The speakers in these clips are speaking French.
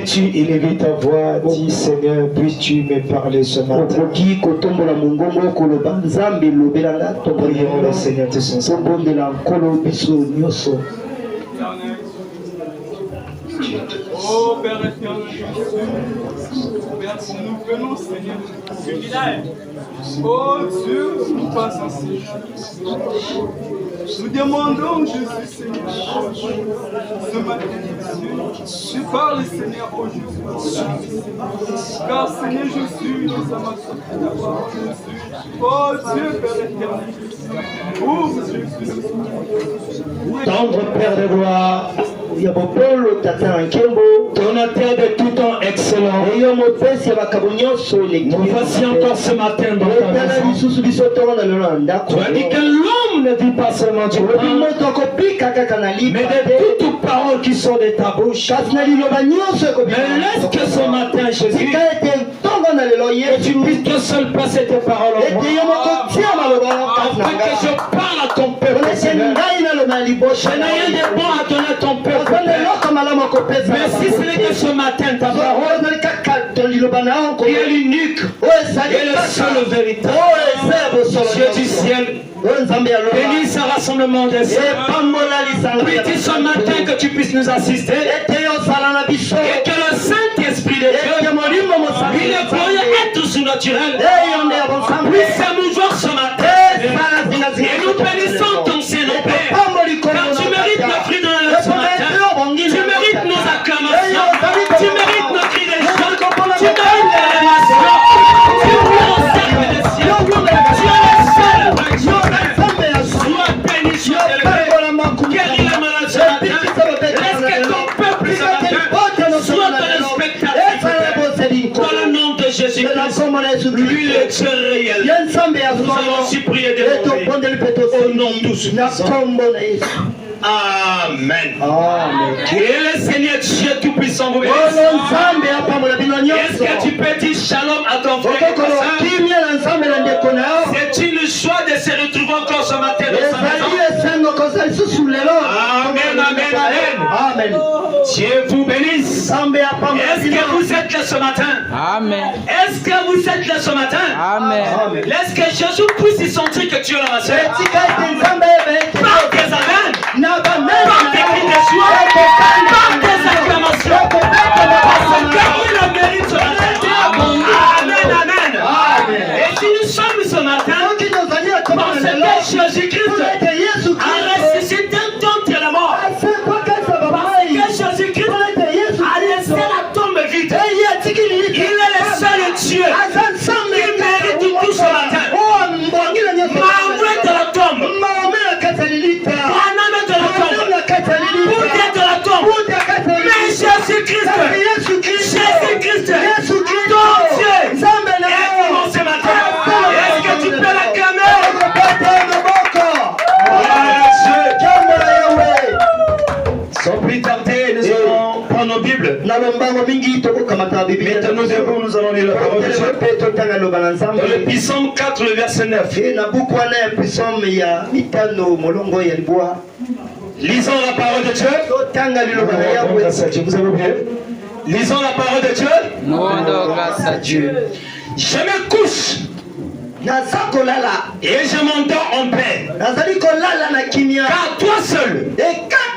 Peux-tu élever ta voix, dis Seigneur, puisses-tu me parler ce matin? Prions le Seigneur de son sang. Oh Père éternel, Père, nous venons Seigneur, oh Dieu, nous passons ces jours. Nous demandons Jésus Seigneur, ce matin Jésus, tu parles Seigneur aujourd'hui, car Seigneur Jésus, nous avons sorti d'avoir Jésus. Oh Dieu Père éternel, ouvre Jésus. Tendre Père de gloire, donateur de tout temps excellent, nous voici encore ce matin dans ta maison. Tu as dit que l'homme ne vit pas seulement du pain, mais de toutes paroles qui sont de ta bouche. Mais laisse que ce matin, Jésus, que tu puisses que seul passer tes paroles en moi, afin que je parle à ton peuple. Je n'ai rien de bon à donner à ton peuple. Mais si ce n'est que ce matin, ta parole, qui est l'unique et le seul véritable Dieu du ciel, bénis ce rassemblement des saints. Prie ce matin que tu puisses nous assister et que le Saint-Esprit de Dieu, il est glorieux et tout surnaturel, puisse s'émouvoir ce matin. Et nous bénissons ton Saint-Nom, Père, car tu mérites le fruit de la ce matin. Tu mérites nos acclamations, tu mérites nos cris de joie, tu mérites l'élévation, tu es au cercle des cieux, tu es le seul vrai Dieu. Sois béni, sois élevé, guéris les malades ce matin. Laisse que ton peuple ce matin soit dans le spectacle. Dans le nom de Jésus-Christ, lui le Dieu réel, nous allons aussi prier de au nom de tous. Amen. Amen. Que le Seigneur Dieu Tout-Puissant vous bénisse. Est-ce que tu peux dire shalom à ton frère et ta soeur? C'est une joie de se retrouver encore ce matin dans sa maison. Amen, amen, amen. Dieu vous bénisse. Est-ce que vous êtes là ce matin? Amen. Est-ce que vous êtes là ce matin? Amen. Est-ce que Jésus puisse y sentir que tu es là, ma soeur? Par tes amens, par tes cris de joie, par tes acclamations, parce que il le mérite ce matin. Amen, amen. Et si nous sommes ce matin, parce que Jésus-Christ a ressuscité d'entre les morts, parce que Jésus-Christ a laissé la tombe vide, il est le seul Dieu qui mérite tout ce matin. Mahomet de la tombe, Branham de la tombe, Bouddha de la tombe, mais Jésus-Christ, ton Dieu, est vivant ce matin. Est-ce que tu peux l'acclamer? Sans plus tarder, nous allons prendre nos Bibles. Mettons-nous debout, nous allons lire la parole de Dieu. Dans le psaume 4, le verset 9. Lisons la parole de Dieu. Vous avez oublié? Lisons la parole de Dieu. Grâce à Dieu. Je me couche et je m'endors en paix. Car toi seul,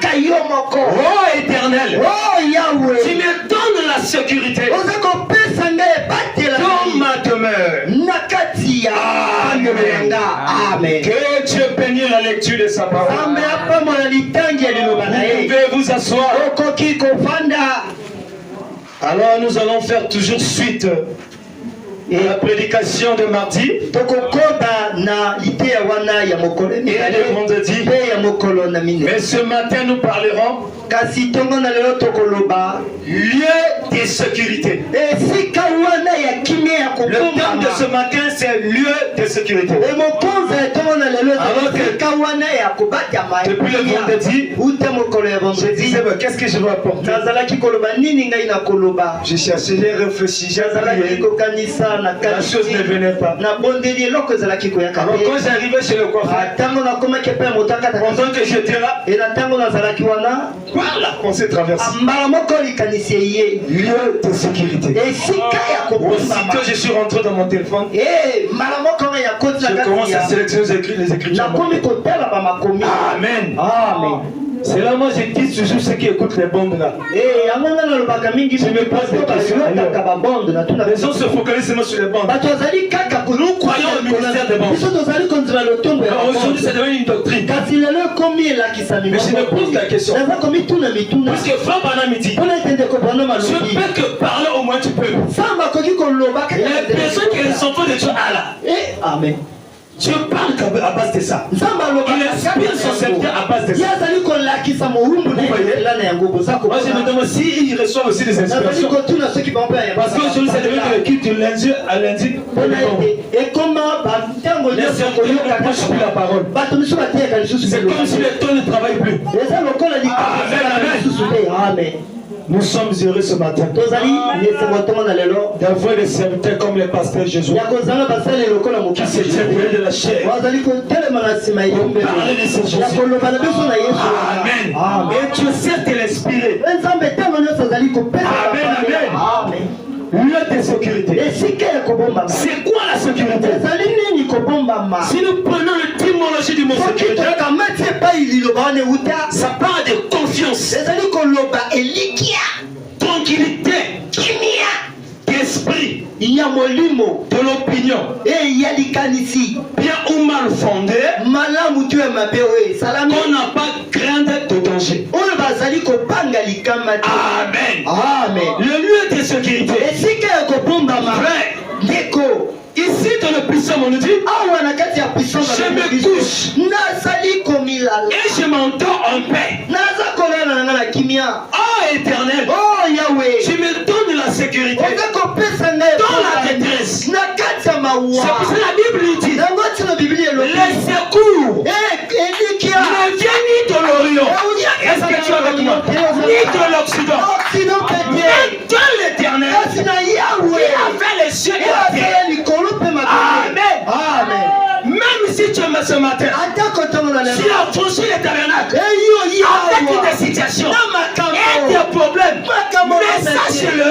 oh Éternel, tu me donnes la sécurité dans ma demeure. Amen. Que Dieu bénisse la lecture de sa parole. Vous pouvez vous asseoir. Alors nous allons faire toujours suite et la prédication de mardi et de vendredi. Mais ce matin nous parlerons lieu de sécurité. Le thème de ce matin c'est lieu de sécurité. Alors que depuis le vendredi, je disais qu'est-ce que je dois apporter. Je cherchais, j'ai réfléchi, j'ai prié. la chose ne venait pas. Alors quand j'arrivais chez le coiffeur, pendant que j'étais là, par la pensée traversée, lieu de sécurité. Aussitôt je suis rentré dans mon téléphone, je commence à sélectionner les écritures. Amen. Amen. C'est là moi je dis toujours ceux qui écoutent les bandes là. Je me pose des questions. Les gens se focalisent seulement sur les bandes. Nous croyons au ministère des bandes. Aujourd'hui c'est devenu une doctrine. Mais je me pose la question. Parce que Frère Branham dit, je peux que parler au moins tu peux. Les personnes qui sont enfants de Dieu Allah. Amen. Je parle à base de ça. Il inspire son serviteur à base de ça. Moi je me demande s'il reçoit aussi des inspirations. Parce qu'aujourd'hui c'est devenu le culte du lundi à lundi. Et comment les serviteurs ne prêchent plus la parole. C'est comme si le temps ne travaille plus. Amen. Nous sommes heureux ce matin d'avoir des serviteurs comme les pasteurs Jésus qui se tiennent près de la chair pour parler de ces Jésus. Amen. Et Dieu sait te l'inspirer. Amen. Lieu de sécurité. C'est quoi la sécurité? Si nous prenons l'étymologie du mot sécurité, ça parle de confiance, tranquillité, d'esprit, de l'opinion, bien ou mal fondé, qu'on n'a pas crainte de danger. Amen. Le lieu de sécurité. Ici dans le puissant on nous dit, je me couche et je m'entends en paix. Oh Éternel, tu me donnes la sécurité dans la détresse. C'est pour ça la Bible dit, les secours ne viennent ni de l'Orient, est-ce que tu es avec moi, ni de l'Occident, mais de l'Éternel qui a fait les cieux et la terre. Amen. Même si tu es ce matin, tu as franchi les tabernacles avec des situations et des problèmes, mais sachez-le,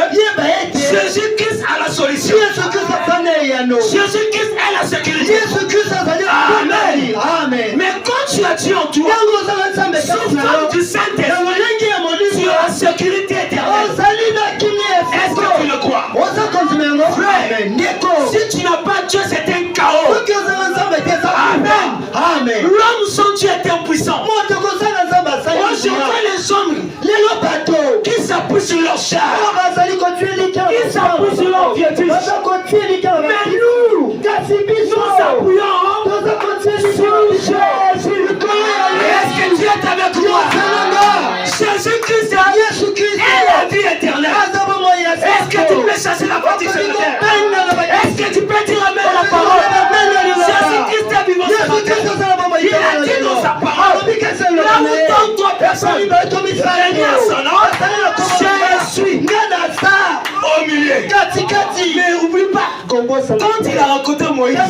Jésus-Christ a la solution. Jésus-Christ est la sécurité. Amen. Mais quand tu as Dieu en toi, sous forme du Saint-Esprit, tu as la sécurité éternelle. Est-ce que tu le crois? Si tu n'as pas Dieu, c'est un chaos. Amen. L'homme sans Dieu est impuissant. Aujourd'hui, les hommes qui s'appuient sur leur chair, qui s'appuient sur leur piétisme. Mais nous s'appuyons sur Jésus. Est-ce que Dieu est avec moi? Jésus-Christ est la vie éternelle. Est-ce que tu peux chasser la partie sur la terre? Est-ce que tu peux dire amen à la parole? Jésus-Christ est vivant ce matin. Il a dit dans sa parole, là où toi personne, réunis à son nom, je suis au milieu. Mais oublie pas, quand il a rencontré Moïse, dans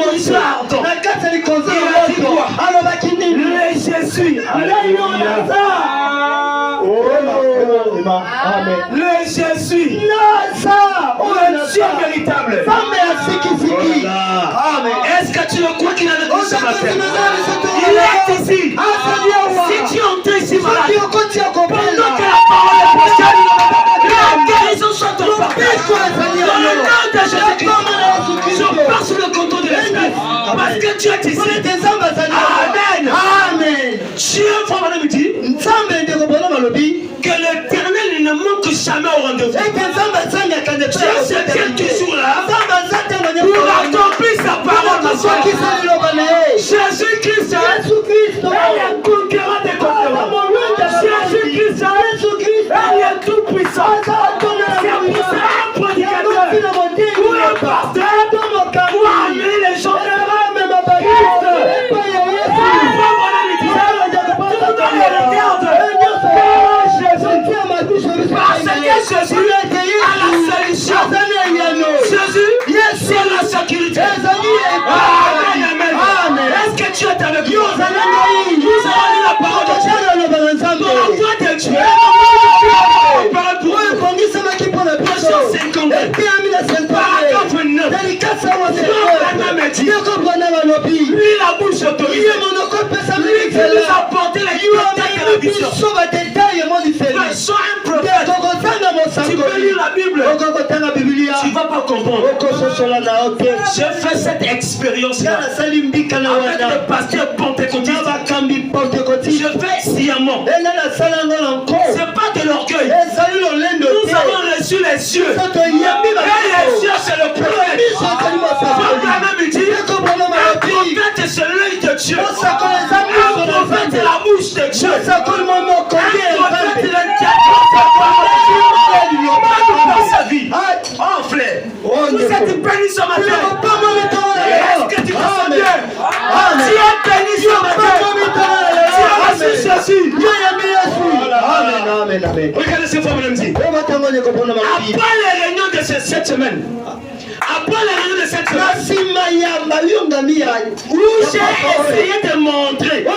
la histoire, il a dit quoi? Le Jésus, le Jésus, le Dieu véritable. Est-ce que tu le crois qu'il a le Dieu ce matin? Il est ici. Si tu entres ici malade, pendant que la parole est prochaine, la guérison soit ton partage. Dans le nom de Jésus-Christ, je pars sur le contrôle de l'esprit. Parce que tu es ici. Amen. Dieu, frère me dit que l'Éternel ne manque jamais au rendez-vous. Dieu se tient toujours là pour accomplir sa parole. Jésus-Christ est le conquérant des conquérants. Jésus-Christ est tout puissant. C'est pour ça un prédicateur ou un pasteur pour amener les gens Jésus a la Lui, la bouche autorisée. Lui qui nous a porté les détails de la vision. Sois un prophète. Tu peux lire la Bible. Tu ne vas pas comprendre. J'ai fait cette expérience-là avec le pasteur pentecôtiste. Je fais sciemment. C'est pas de l'orgueil. Nous avons reçu les yeux. Et les yeux, c'est le prophète. Même dit, un prophète, c'est l'œil de Dieu. Un prophète, c'est la bouche de Dieu. Un prophète, c'est le dans sa vie. Oh frère, vous êtes bénis ce matin. Est-ce que tu te sens bien? Tu es béni ce matin. Tu as reçu ceci. Amen. Regardez ces femmes, mesdames. Après les réunions de cette semaine, où j'ai essayé de montrer aux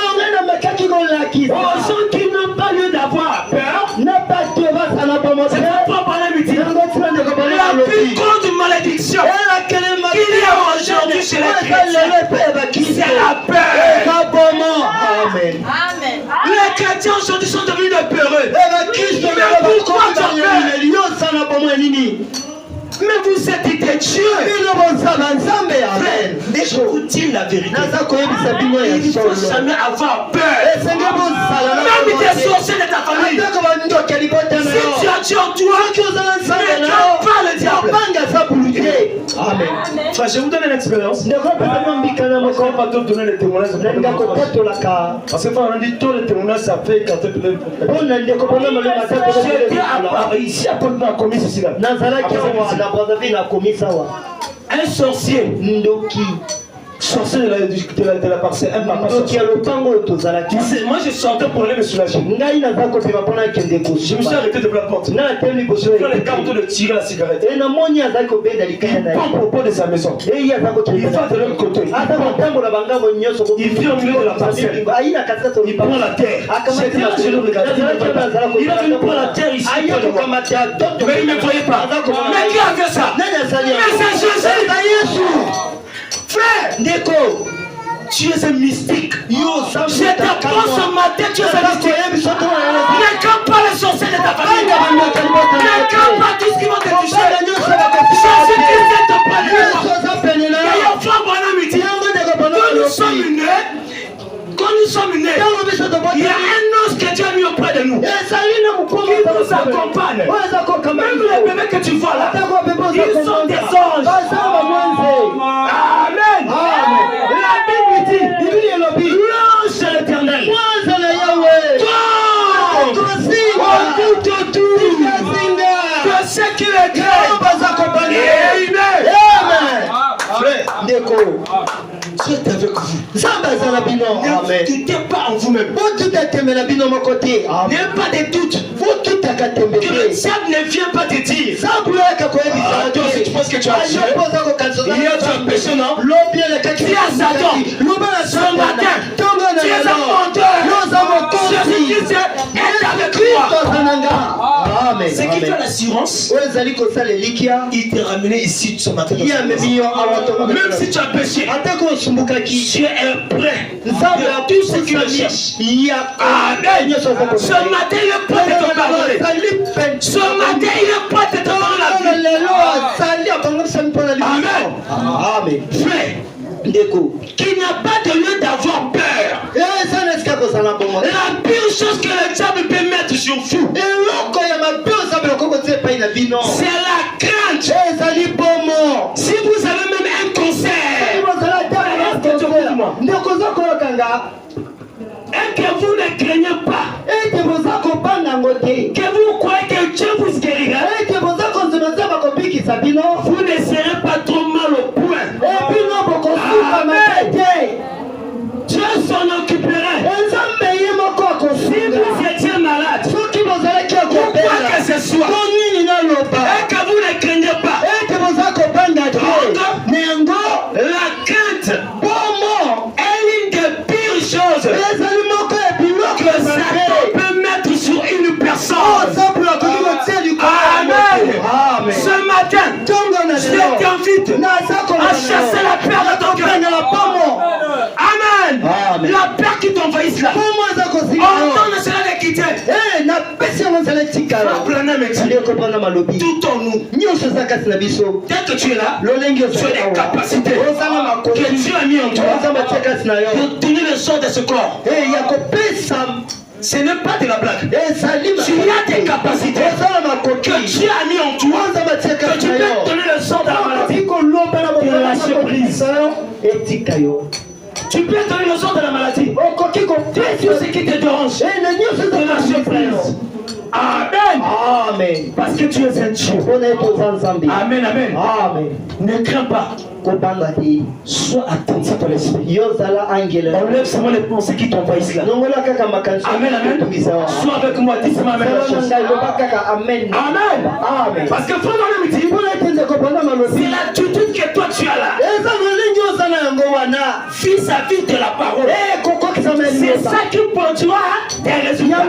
gens qui n'ont pas lieu d'avoir peur, c'est pas parler midi. La plus grande malédiction qu'il y a aujourd'hui chez les chrétiens, c'est la peur. Amen. Les chrétiens aujourd'hui sont devenus de peureux. Mais pourquoi tu as peur? Mais vous êtes des dieux. Écoutez la vérité. Il ne faut jamais avoir peur. Même des sorciers de ta famille. Si tu as Dieu en toi, ne crains pas le diable. Amen. Frère, je vous donne une expérience. Je ne vais pas te donner les témoignages. Parce que on dit tous les témoignages, ça fait quand tu peux. J'étais ici à côté de la commission ici. Un sorcier sorcier de la parcelle, un papa sorcier. Moi je sortais pour aller me soulager. Je me suis arrêté devant la porte. Il prend les cartons de tirer la cigarette. Il prend au propos de sa maison. Il va de l'autre côté. Il vient au milieu de la parcelle. Il prend la terre. Je le regarde. Il a venu prendre la terre ici. Mais il ne me voyait pas. Mais qui a fait ça? Mais c'est Jésus. Frère, Neko, tu es un mystique. Je te prends ce matin, tu es un mystique. Ne crains pas les sorciers de ta famille. Ne crains pas tout ce qui va te toucher. Jésus-Christ est te prendre. D'ailleurs, frère Branham dit, quand nous sommes nés, il y a un ange que Dieu a mis auprès de nous. Qui nous accompagne. Même les bébés que tu vois là, ils sont des anges. Amen. La Bible dit, l'ange c'est l'Éternel. Que ce qui le crée, et il est. Frère, Neko, Dieu est avec vous. Ne doutez pas en vous-même. N'ayez pas de doute. Que le diable ne vient pas te dire. Toi aussi tu penses que tu as tué. Il y a un péché, non? Tu es Satan. Ce matin, tu es un menteur. Jésus-Christ est avec toi. Ce qui fait l'assurance, il t'a ramené ici ce matin. Même si tu as péché, tu es prêt de tout ce que tu cherches. Amen. Ce matin, il est prêt de te pardonner. Ce matin, il est prêt de te donner la vie. Amen. Frère, qu'il n'y a pas de lieu d'avoir peur. La pire chose que le diable peut mettre sur vous, c'est la crainte. Si vous avez même un concert, et que vous ne craignez pas, que vous croyez que Dieu vous guérira, vous ne serez pas trop mal au point. Amen. Dieu s'en occuperait. Si vous étiez malade, ou quoi que ce soit, et que vous ne craignez pas, la crainte est l'une des pires choses que Satan peut mettre sur une personne. Amen. Ce matin, je t'invite à chasser la peur de ton cœur. t'envahisse là. Ordonne cela de quitter. Tout en nous. Dès que tu es là, tu as des capacités que Dieu a mis en toi pour donner le sort de ce corps. Ce n'est pas de la blague. Tu as des capacités que Dieu a mis en toi que tu peux donner le sort de la maladie. De lâcher prise. Tu peux donner le sort de la maladie. Tout ce qui te dérange. De lâcher prise. Amen. Amen. Parce que tu es un Dieu. Amen, amen. Amen. Ne crains pas. Sois attentif à l'esprit. Enlève seulement les pensées qui t'envahissent là. Amen, amen. Sois avec moi, dis-moi amen. Amen. Amen. Parce que frère, c'est l'attitude que toi tu as là. Fils à fils de la parole. C'est ça qui produira des résultats.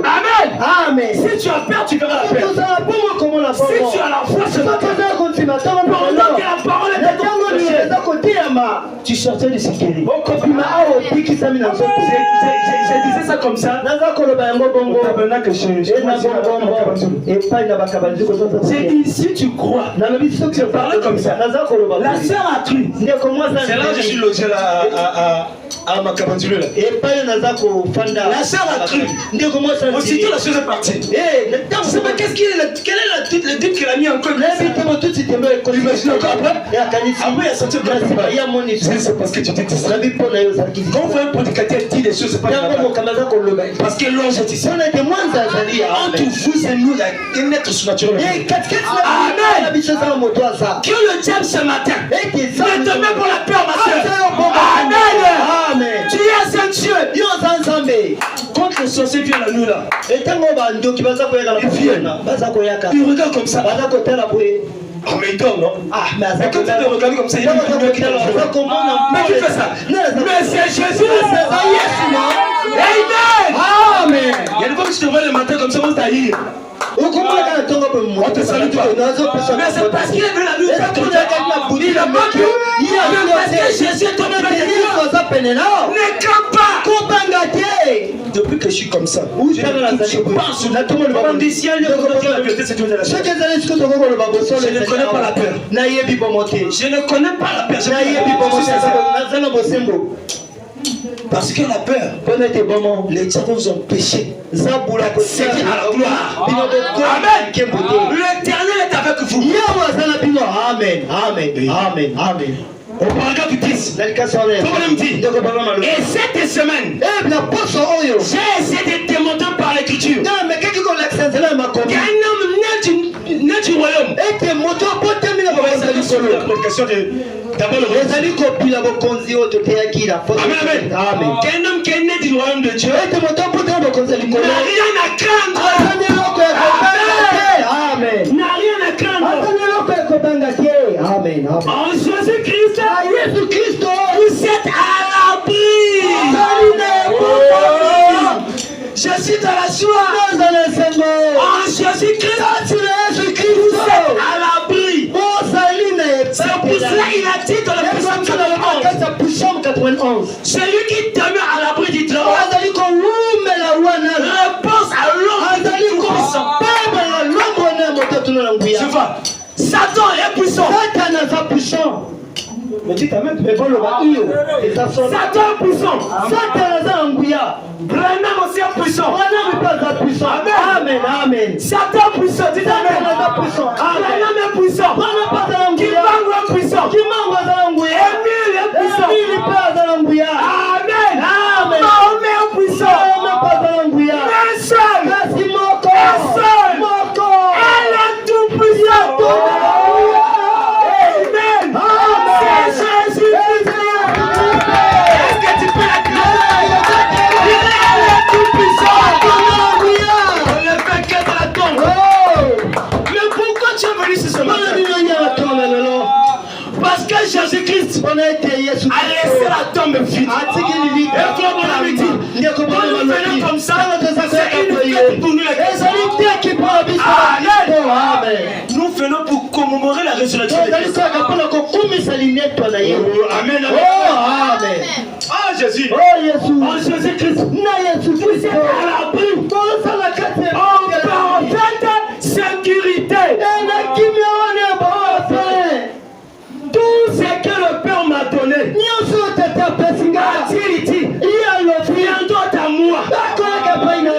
Amen. Amen. Si tu as peur, tu verras la paix. Si tu as la foi, c'est la paix. Pendant que la parole est de ton péché, tu sortais de sécurité. Je disais ça comme ça. J'ai dit, si tu crois, je parlais comme ça. La sœur a cru. C'est là que je suis logé là à ma cabandule là. La sœur a cru. Aussitôt la chose est partie. Qu'est-ce qu'il est quel est le but qu'il a mis en cause? Imagine encore après. Après il a sorti le c'est parce que tu t'es distraité. Quand on voit un prédicateur dit les choses, c'est pas parce que l'ange est ici. Entre vous et nous, il y a un être surnaturel. Amen. Que le diable ce matin ne te met pour la peur, ma soeur. Amen. Tu es un Dieu. Quand le sorcier vient la nuit là, il regarde comme ça. Oh mais il dort, non? Ah, mais quand tu te regardes comme ça, il y a une qui te mais qui fait ça? Mais c'est Jésus! Amen! Amen! Il y a une fois que tu te vois le matin comme ça, on t'haïr. On te salue toi. Mais c'est parce qu'il est venu la nuit. Il a pas pu. Parce que Jésus est tombé dans les yeux. Ne crains pas. Depuis que je suis comme ça, je pense sur la tombe. On dit si elle est la vérité, c'est tout de la chose. Je ne connais pas la peur. Je ne connais pas la peur. Parce que la peur, les diables vous ont péché. C'est à la gloire. Amen. L'éternel est avec vous. Amen. Amen. Amen. Amen. Au paragraphe 10, et cette semaine, j'ai essayé de démontrer par l'écriture qu'un homme né du royaume, la prédication de d'abord le royaume. Amen. Qu'un homme qui est né du royaume de Dieu n'a rien à craindre. Amen. N'a rien à craindre. Amen. En Jésus-Christ, vous êtes à l'abri. Je suis dans la joie. En Jésus-Christ, vous êtes à l'abri. C'est pour cela qu'il a dit dans le psaume 91. Celui qui demeure à l'abri du trône repose à l'ombre du puissant. Je vois. Satan est puissant. Mais tu t'amènes. Satan est puissant. Branham aussi est puissant. Amen. Amen. Satan est puissant. Dis amen. Branham est puissant. Kimango est puissant. Emile est puissant. Amen. Mahomet est puissant. Un seul. Elle est tout puissant. Amen. C'est Jésus. Est-ce que tu peux l'acclamer? Il est tout puissant. On le fait que dans la tombe. Mais pourquoi tu es venu ce matin? Parce que Jésus-Christ a laissé la tombe vide. Et comme on avait dit, quand nous venons comme ça, c'est une fête pour nous les chrétiens. Amen. Nous venons pour commémorer la résurrection de Christ. Amen. Amen. Ah, Jésus. Oh, Jésus. Oh, Jésus-Christ. Jésus-Christ. À l'abri. En parfaite sécurité. Tout ce que le Père m'a donné, a-t-il dit, viens-toi à moi. Il ne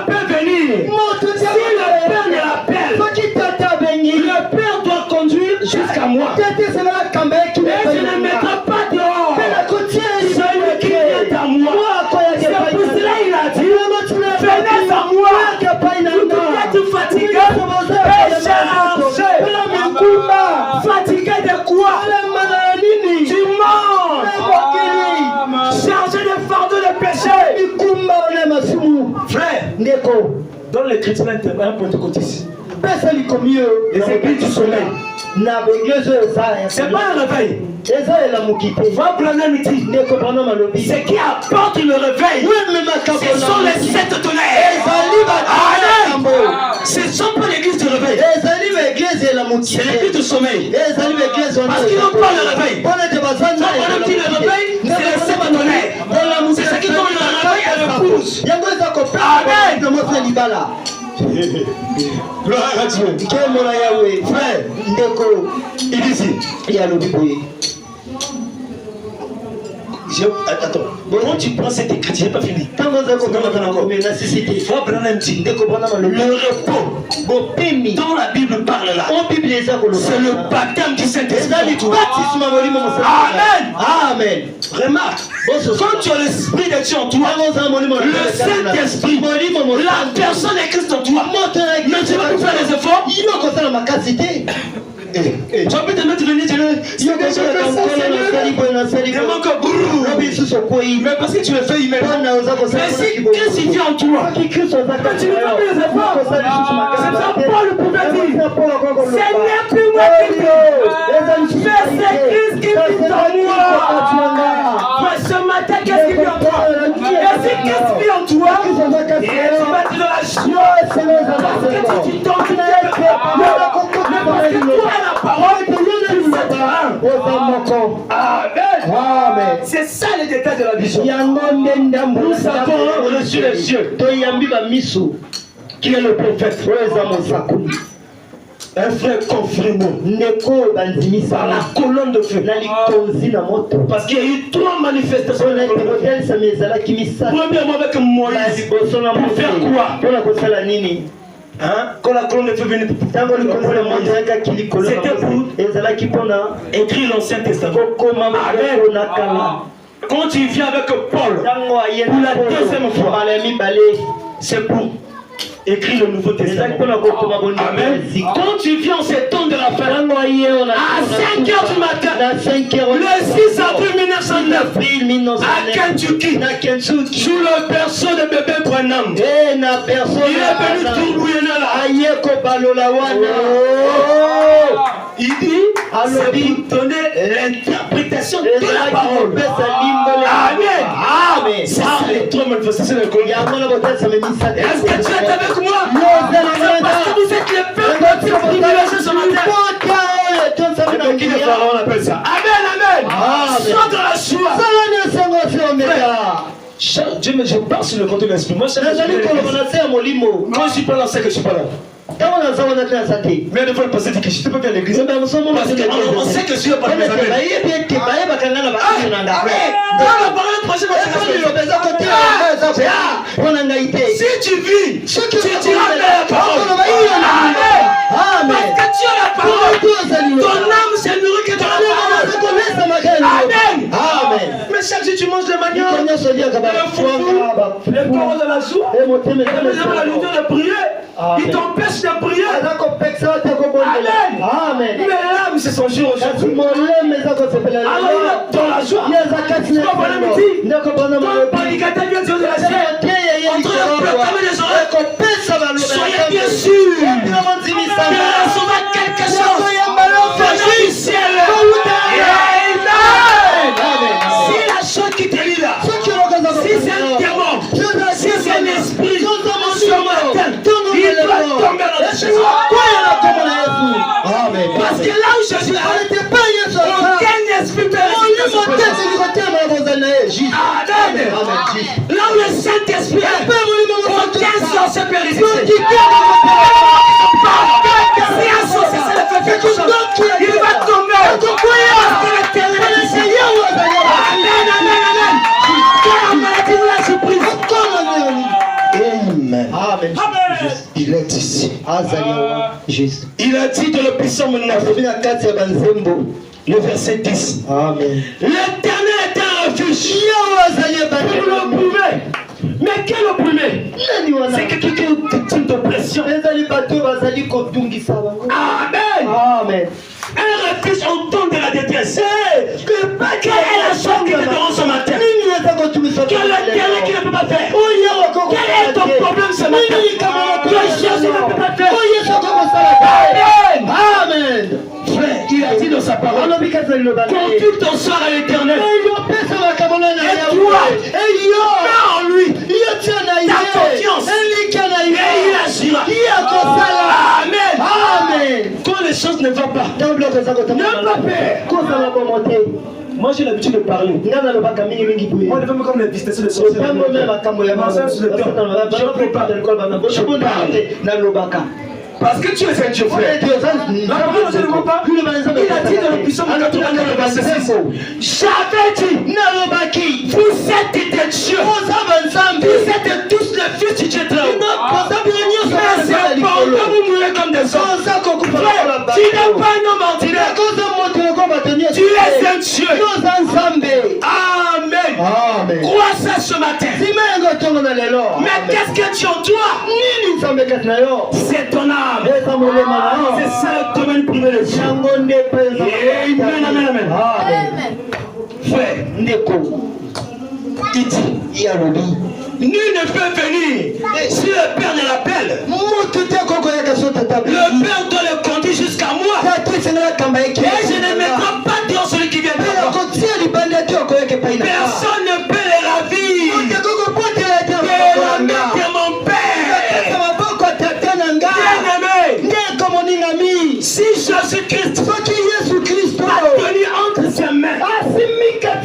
peut venir. Si le Père ne l'appelle, le Père doit conduire jusqu'à moi. Et je ne mettrai pas dehors celui qui vient à moi. C'est pour cela qu'il a dit, venez à moi. Vous êtes fatigué et chargé. Fatigué de quoi? Du monde. Chargé de fardeau de péché. Frère, dans l'écriture, un pentecôtiste. Les églises du soleil. C'est pas un réveil. Ce qui apporte le réveil, ce sont les sept tonnerres. Ce ne sont pas l'église du réveil. C'est l'église du sommeil. Parce qu'ils n'ont pas le réveil. Quand on dit le réveil, c'est les sept tonnerres. C'est ce qui donne le réveil à l'épouse. Amen. Gloire à Dieu. Frère, il dit ici. Attends, quand tu prends cette écriture, je n'ai pas fini. Le repos dont la Bible parle là, c'est le baptême du Saint-Esprit. Amen. Amen. Remarque, quand tu as l'Esprit de Dieu en toi, le Saint-Esprit, la personne est Christ en toi, mais tu vas plus faire les efforts. Tu vas plus te mettre le nez, mais parce que tu le fais humainement. Mais si Christ vient en toi, tu ne fais pas les efforts. C'est ça Paul pouvait dire. Ce n'est plus moi qui vis, mais c'est Christ qui vit en moi. Mais ce matin, qu'est-ce qui vit en toi? Et si Christ vit en toi, et tu vas te de la joie. Parce que tu t'en fais. Parce que toi, la parole, tu Amen. C'est ça le détail de la vision. Nous avons reçu les cieux. Qui est le prophète? Un frère confirmé par la colonne de feu. Parce qu'il y a eu trois manifestations. Premièrement avec Moïse. Pour faire quoi? Hein? Quand la colonne de feu venait, c'était pour écrire l'Ancien Testament. Amen. Quand tu viens avec Paul pour la deuxième fois, c'est pour écrire le Nouveau Testament. Amen. Quand tu viens en ces temps de la fin, à 5h du matin, le 6 avril 1909, à Kentucky, sous le berceau de bébé Branham, il est venu tout bouillonner là. Il dit, c'est pour donner l'interprétation de la parole. Amen. Amen. Ça, les trois manifestations de la colonne. Est-ce que tu es avec moi? C'est parce que vous êtes les peuples qui ont privilégié ce matin. Qui le pharaon appelle ça? Amen, amen. Sois dans la joie. Dieu, mais je parle sur le compte de l'esprit. Moi, quand je suis pas là, c'est que je suis pas là. Mais ne faut pas dire que je ne peux pas à l'église. Parce qu'on sait que je suis pas là. Si tu vis, tu diras la parole. Parce que tu as la parole. Ton âme s'est nourrie que dans la parole. Amen. Mais chaque jour tu manges de manioc, le foufou, les paroles de la soupe, la lumière de prier. Il t'empêche de prier. Amen. Mais l'âme, c'est son jour aujourd'hui. Alors il est dans la joie. Entre le peuple et les oreilles, soyez bien sûrs que recevra quelque chose venant du ciel. Si la chose qui te lie là, si c'est un démon, si c'est un esprit, ce matin, il doit tomber dans la chaise. Parce que là où Jésus est, Saint-Esprit, aucun sorcier peut résister. Si un sorcier c'est le fait quelque chose, il va tomber. Parce que l'éternel est ici. Amen, amen, amen. Que la maladie nous la surprise. Amen. Amen. Il est ici. Il a dit dans le psaume 9, le verset 10. Amen. L'éternel est un refuge. Pour l'opprimé. Mais quel opprimé? C'est quelqu'un qui est victime d'oppression. Amen. Amen. Un refuge au temps de la détresse. Quelle est la chose qui te dérange ce matin? Quel est l'éternel qui ne peut pas faire? Quel est ton problème ce matin? Que Jésus ne peut pas faire? Amen. Amen. Frère, il a dit dans sa parole, confie ton sort à l'éternel. Et toi, mets en lui ta confiance. Et il agira. Amen. Amen. Quand les choses ne vont pas, ne pas peur. Moi j'ai l'habitude de parler. Moi je fais comme les visitations de sorciers. Parce que tu es un Dieu frère. La parole ne demande pas. Il a dit dans le psaume 89, verset 6. J'avais dit, vous êtes des dieux. Vous êtes tous les fils du Dieu très haut. Mais c'est pendant vous mourrez comme des hommes. Frère, tu n'es pas un homme ordinaire. Tu es un Dieu. Amen. Crois ça ce matin. Mais qu'est-ce que tu en toi? C'est ton âme. C'est ça le domaine privé de Dieu. Amen, amen, amen. Frère, il dit, nul ne peut venir si le Père ne l'appelle. Le Père doit le conduire jusqu'à moi. Et je ne mettrai pas dehors celui qui vient de moi. Personne ne peut les ravir. Et la main de mon Père. Bien-aimé, si Jésus-Christ a tenu entre ses mains, mais quel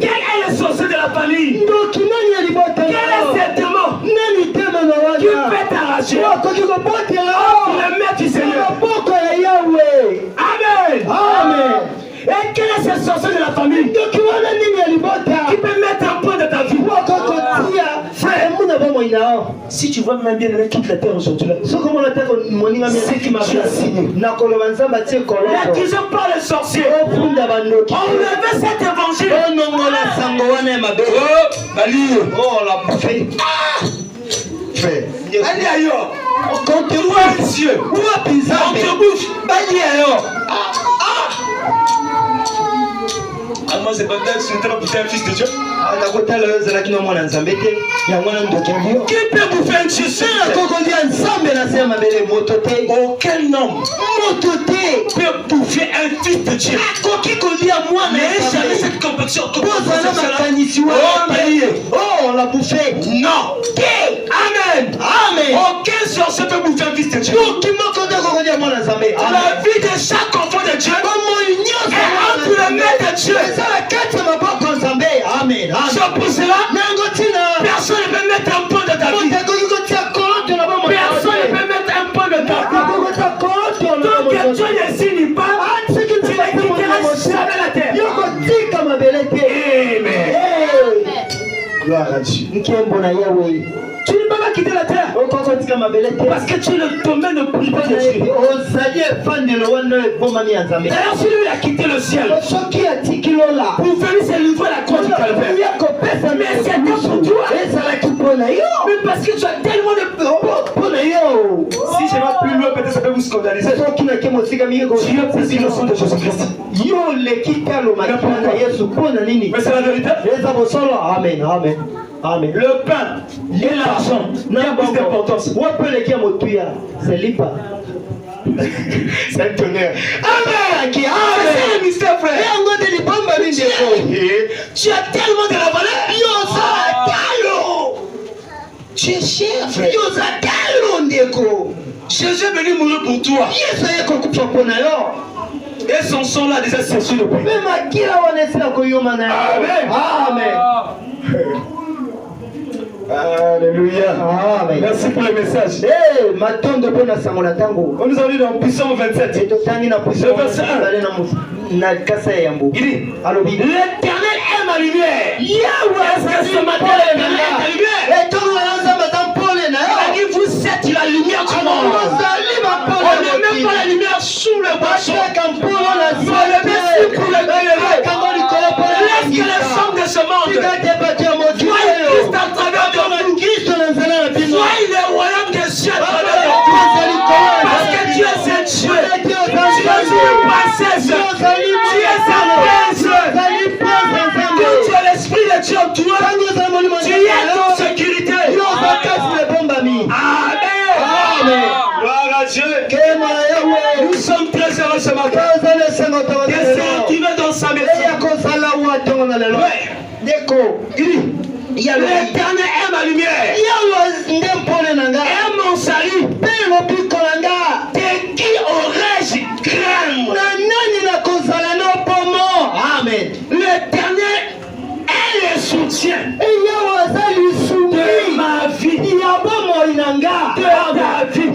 est le sorcier de la famille? Quel est ce démon qui peut t'arracher entre les mains du Seigneur? Amen. Et quel est ce sorcier de la famille qui peut mettre un point de ta vie? Frère, si tu vois même bien quitte la terre aujourd'hui, c'est qui m'a assigné. L'accusé par les sorciers. Enlevez cet évangile. Oh, la bouffée. Frère, allez ailleurs. Quand tu vois un Dieu, on te bouche. Allez ailleurs. Moi c'est pas tel, c'est un fils de Dieu. Qui peut vous faire un Dieu? Aucun homme peut bouffer un fils de Dieu. Mais jamais cette complexion. Oh, on l'a bouffé. Non. Amen. Aucun sorcier peut bouffer un fils de Dieu. La vie de chaque enfant de Dieu est entre les mains de Dieu. Amen. C'est pour cela, personne ne peut mettre un point de ta vie. Personne ne peut mettre un point de ta vie. Tant que Dieu ne signe pas, tu ne quitteras jamais la terre. Amen. Gloire à Dieu. Tu ne peux pas quitter la terre parce que tu es le domaine de privé de Dieu. D'ailleurs, celui qui a quitté le ciel pour venir se livrer à la croix du calvaire. Mais c'est pour toi. Mais parce que tu as tellement de si je vais plus loin, peut-être ça peut vous scandaliser. Dieu peut dire le sang de Jésus-Christ. Mais c'est la vérité. Amen. Le pain et l'argent n'ont pas d'importance. C'est un tonnerre. Amen. C'est le mystère, frère. Tu as tellement de la valeur. Tu es cher, frère. Jésus est venu mourir pour toi. Et son sang là déjà séché le prix. Amen. Alléluia. Amen. Merci pour le message. On nous a dit dans Puissance 27. Le verset 1. Il dit l'Éternel est ma lumière. Est-ce que ce matin l'Éternel est ta lumière? Il a dit vous êtes la lumière du monde. On ne met pas la lumière sous le boisson. Mais on le met sur pour le éclairer. Laisse que les hommes de ce monde voient Christ à travers de nous. Soyez le royaume des cieux à travers de nous. Parce que tu es un Dieu. Tu es une princesse. Tu es un prince. Quand tu as l'esprit de Dieu en toi, tu es en sécurité. Amen. Amen. Gloire à Dieu. Nous sommes très heureux ce matin. Descends dans sa maison. L'Éternel est ma lumière. Et mon salut. De qui aurais-je craindre? Amen. L'Éternel est le soutien de ma vie. De ta vie.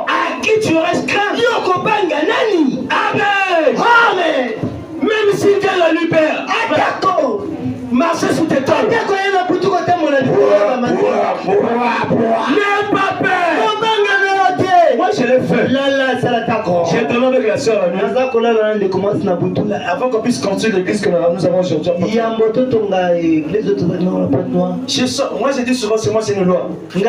À qui tu aurais craindre? Amen. Amen. Même si Dieu le libère, marchez sous tes toits. N'aie pas peur. Moi je l'ai fait. J'ai donné avec la soeur avant qu'on puisse construire l'église que nous avons aujourd'hui. Moi j'ai dit souvent c'est moi c'est une loi. Le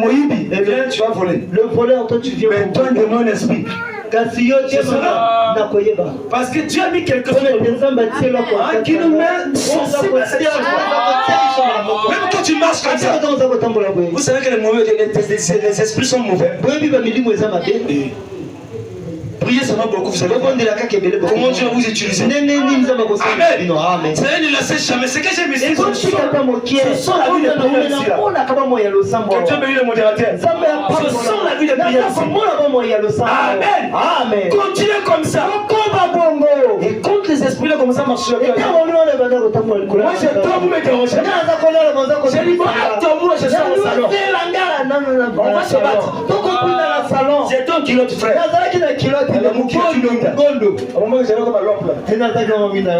Moïbi, tu vas voler. Le voleur, toi tu viens. Mais toi donne un esprit. Parce que Dieu a mis quelque chose qui nous met sensible à cette chose. Même quand tu marches comme ça, vous savez que les esprits sont mauvais. Priez seulement beaucoup, vous savez comment Dieu va vous utiliser. Amen. Ça ne laissez jamais. C'est que j'ai mis ici. Ce sont la vie de prière ici. Que Dieu bénisse le modérateur. Ce sont la vie de prière ici. Amen. Continuez comme ça. Et quand les esprits là comme ça marchent. Moi je dois vous me déranger. J'ai dit attends-moi, je suis au salon. On va se battre. J'ai ton kilote frère.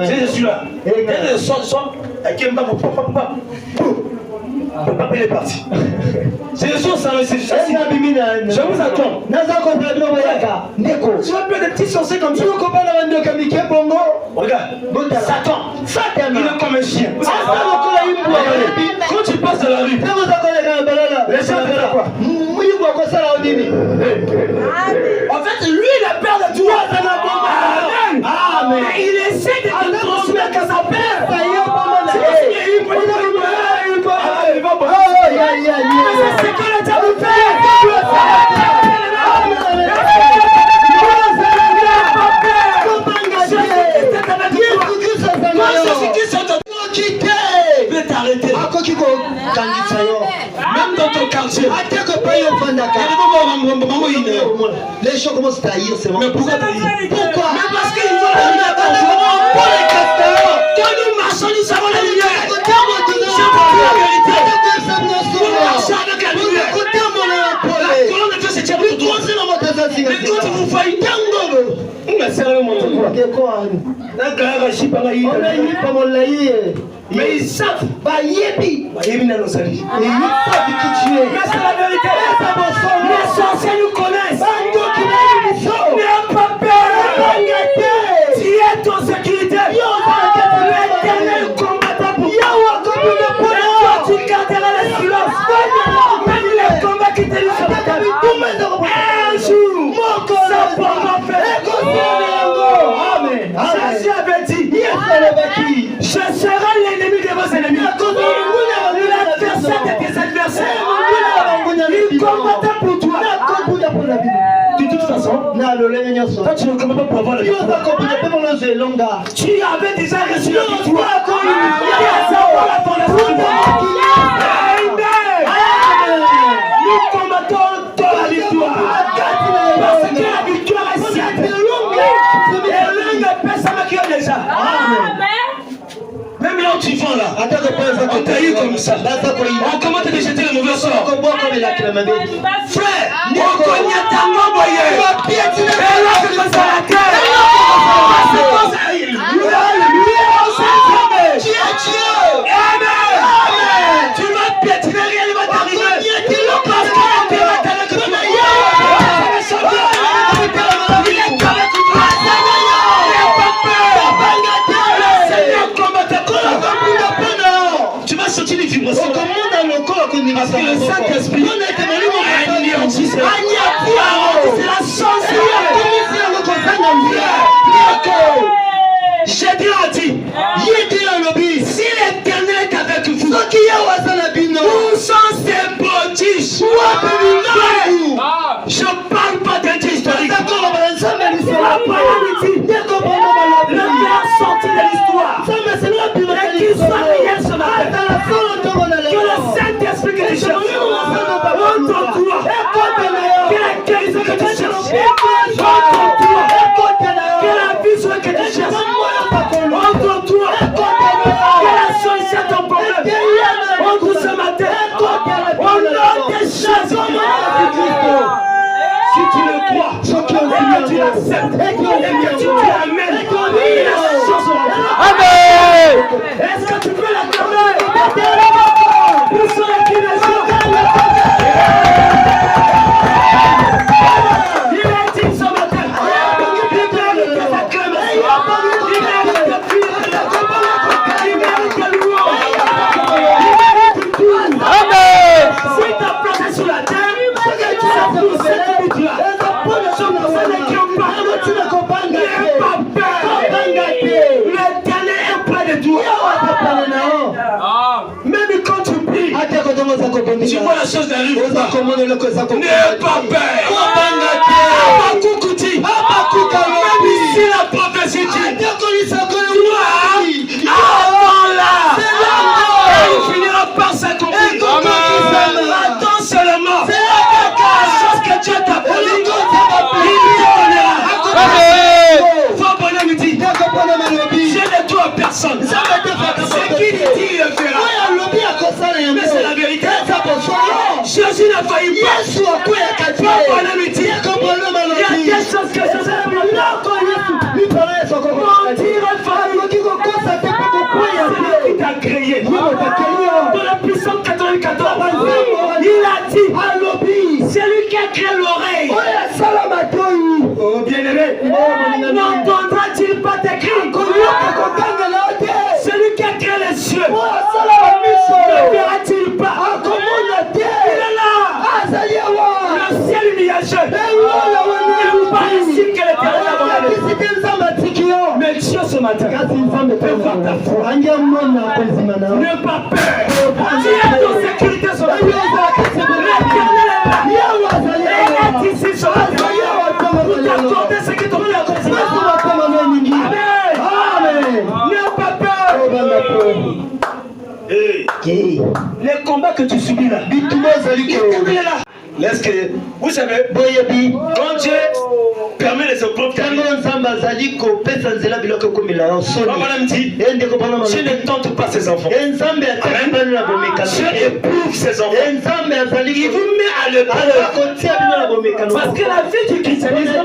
Je suis là. Papa est parti. C'est le son salon ici. Je vous attends. Tu vas faire des petits sorciers comme ça. Regarde. Satan. Il est comme un chien. Quand tu passes dans la rue, les gens disent quoi? En fait, lui, il a peur de toi. Amen. Amen. Il essaie de te transmettre à sa peur. C'est que le diable fait. Même dans ton quartier, les gens commencent à haïr, c'est bon. Mais pourquoi t'haïr? Pourquoi? Mais parce qu'ils veulent la lumière pour les castors. Quand nous marchons, nous avons la lumière. C'est pour la vérité. Nous marchons avec la lumière. La colonne de Dieu se tient pour toi. Mais quand vous voyez mais ils savent. Ils savent qui tu es. Mais c'est la vérité. Les sorciers nous connaissent. N'aie pas peur. Tu es en sécurité. L'Éternel combattant pour toi. Et toi tu garderas le silence. Même les combats qui te disent un jour, ça pourra faire. Amen. Jésus avait dit, je serai l'ennemi de vos ennemis. L'adversaire de tes adversaires. Il combattait pour toi. De toute façon, toi tu ne combats pas pour avoir la victoire. Tu avais déjà reçu la victoire. Nous combattons pour la victoire. Parce que la victoire est sienne. Et l'un ne peut s'en accueillir déjà. Même là où tu vas là, On t'a eu comme ça. On commence à te jeter le mauvais sort. Frère, on connaît ta main, voyez. Et là, c'est comme ça la terre. Amen. Tu vas piétiner, rien ne va t'arriver. Parce que la terre va t'arriver. Tu vas sortir des vibrations. Parce que le Saint-Esprit c'est la sorcière. J'ai dit, si l'Éternel est avec vous, où sont ces prodiges? Je parle pas d'un Dieu historique. Le Père sorti de l'histoire. Et qu'il soit réel ce matin. Que le Saint-Esprit que tu cherches entre toi. Que la guérison que tu cherches entre toi. Que la vision que tu cherches entre toi. Que la solution à ton problème entre ce matin. Au nom des choses. Si tu le crois, et que tu l'acceptes, et que tu l'amènes, amen. Est-ce que tu peux l'acclamer? Où sont les Guinéens? Il est dit ce matin, il mérite des acclamations, il mérite des prières, il mérite des louanges, il mérite tout. Amen. Si tu as placé sur la terre, c'est que tu as pour cette minute-là. L'Éternel est près de toi. Même quand tu pries, tu vois la chose d'arriver. N'aie pas peur. Même si la prophétie dit, attends-la. Et il finira par s'accomplir. Attends seulement. La chose que Dieu t'a promis, il te donnera. Faut bonhomme dit, je ne dois à personne. C'est qui dit il le fera. Mais c'est la vérité. Jésus n'a failli pas. Faut bonhomme dit, il y a des choses que Jésus n'a pas mentir et c'est lui qui t'a créé. Dans la puissance 94, il a dit, c'est lui qui a créé l'oreille. Oh bien-aimé, n'entendra-t-il pas tes cris? Celui qui a créé les yeux, ne verra-t-il pas? Il est là, le ciel nuageux. Il n'est pas ici que l'Éternel a volé. Mais Dieu ce matin peut voir ta foi. N'aie pas peur. Tu es en sécurité ce matin. L'Éternel est là. Il est ici ce matin. Pour t'accorder ce qui t'ont accordé. Amen. N'aie pas peur. Les combats que tu subis là, il est là. Laisse que, vous savez, quand Dieu permet les épreuves, madame dit, je ne tente pas ses enfants. Je éprouve ses enfants. Il vous met à l'épreuve. Parce que la vie du christianisme,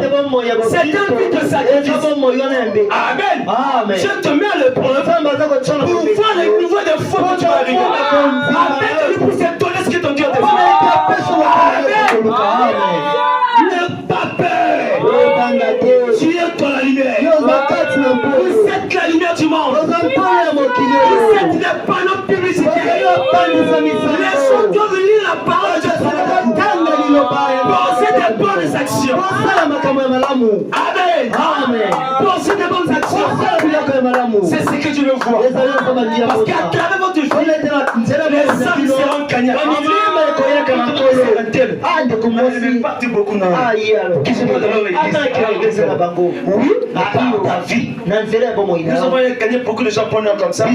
c'est un vie de sacrifice. Amen. Je te mets à l'épreuve pour voir le niveau de foi que tu vas arriver. Amen. Pour se donner ce que ton Dieu te fait. N'aie pas peur. Tu es dans la lumière. Vous êtes la lumière du monde. Vous êtes des panneaux publicitaires. Les gens doivent lire la parole de Dieu. Pensez des bonnes actions. Amen. Pensez des bonnes actions. C'est ce que Dieu veut voir. Parce qu'à travers votre vie, les âmes seront gagnantes. Nous avons gagné beaucoup de gens pendant comme ça.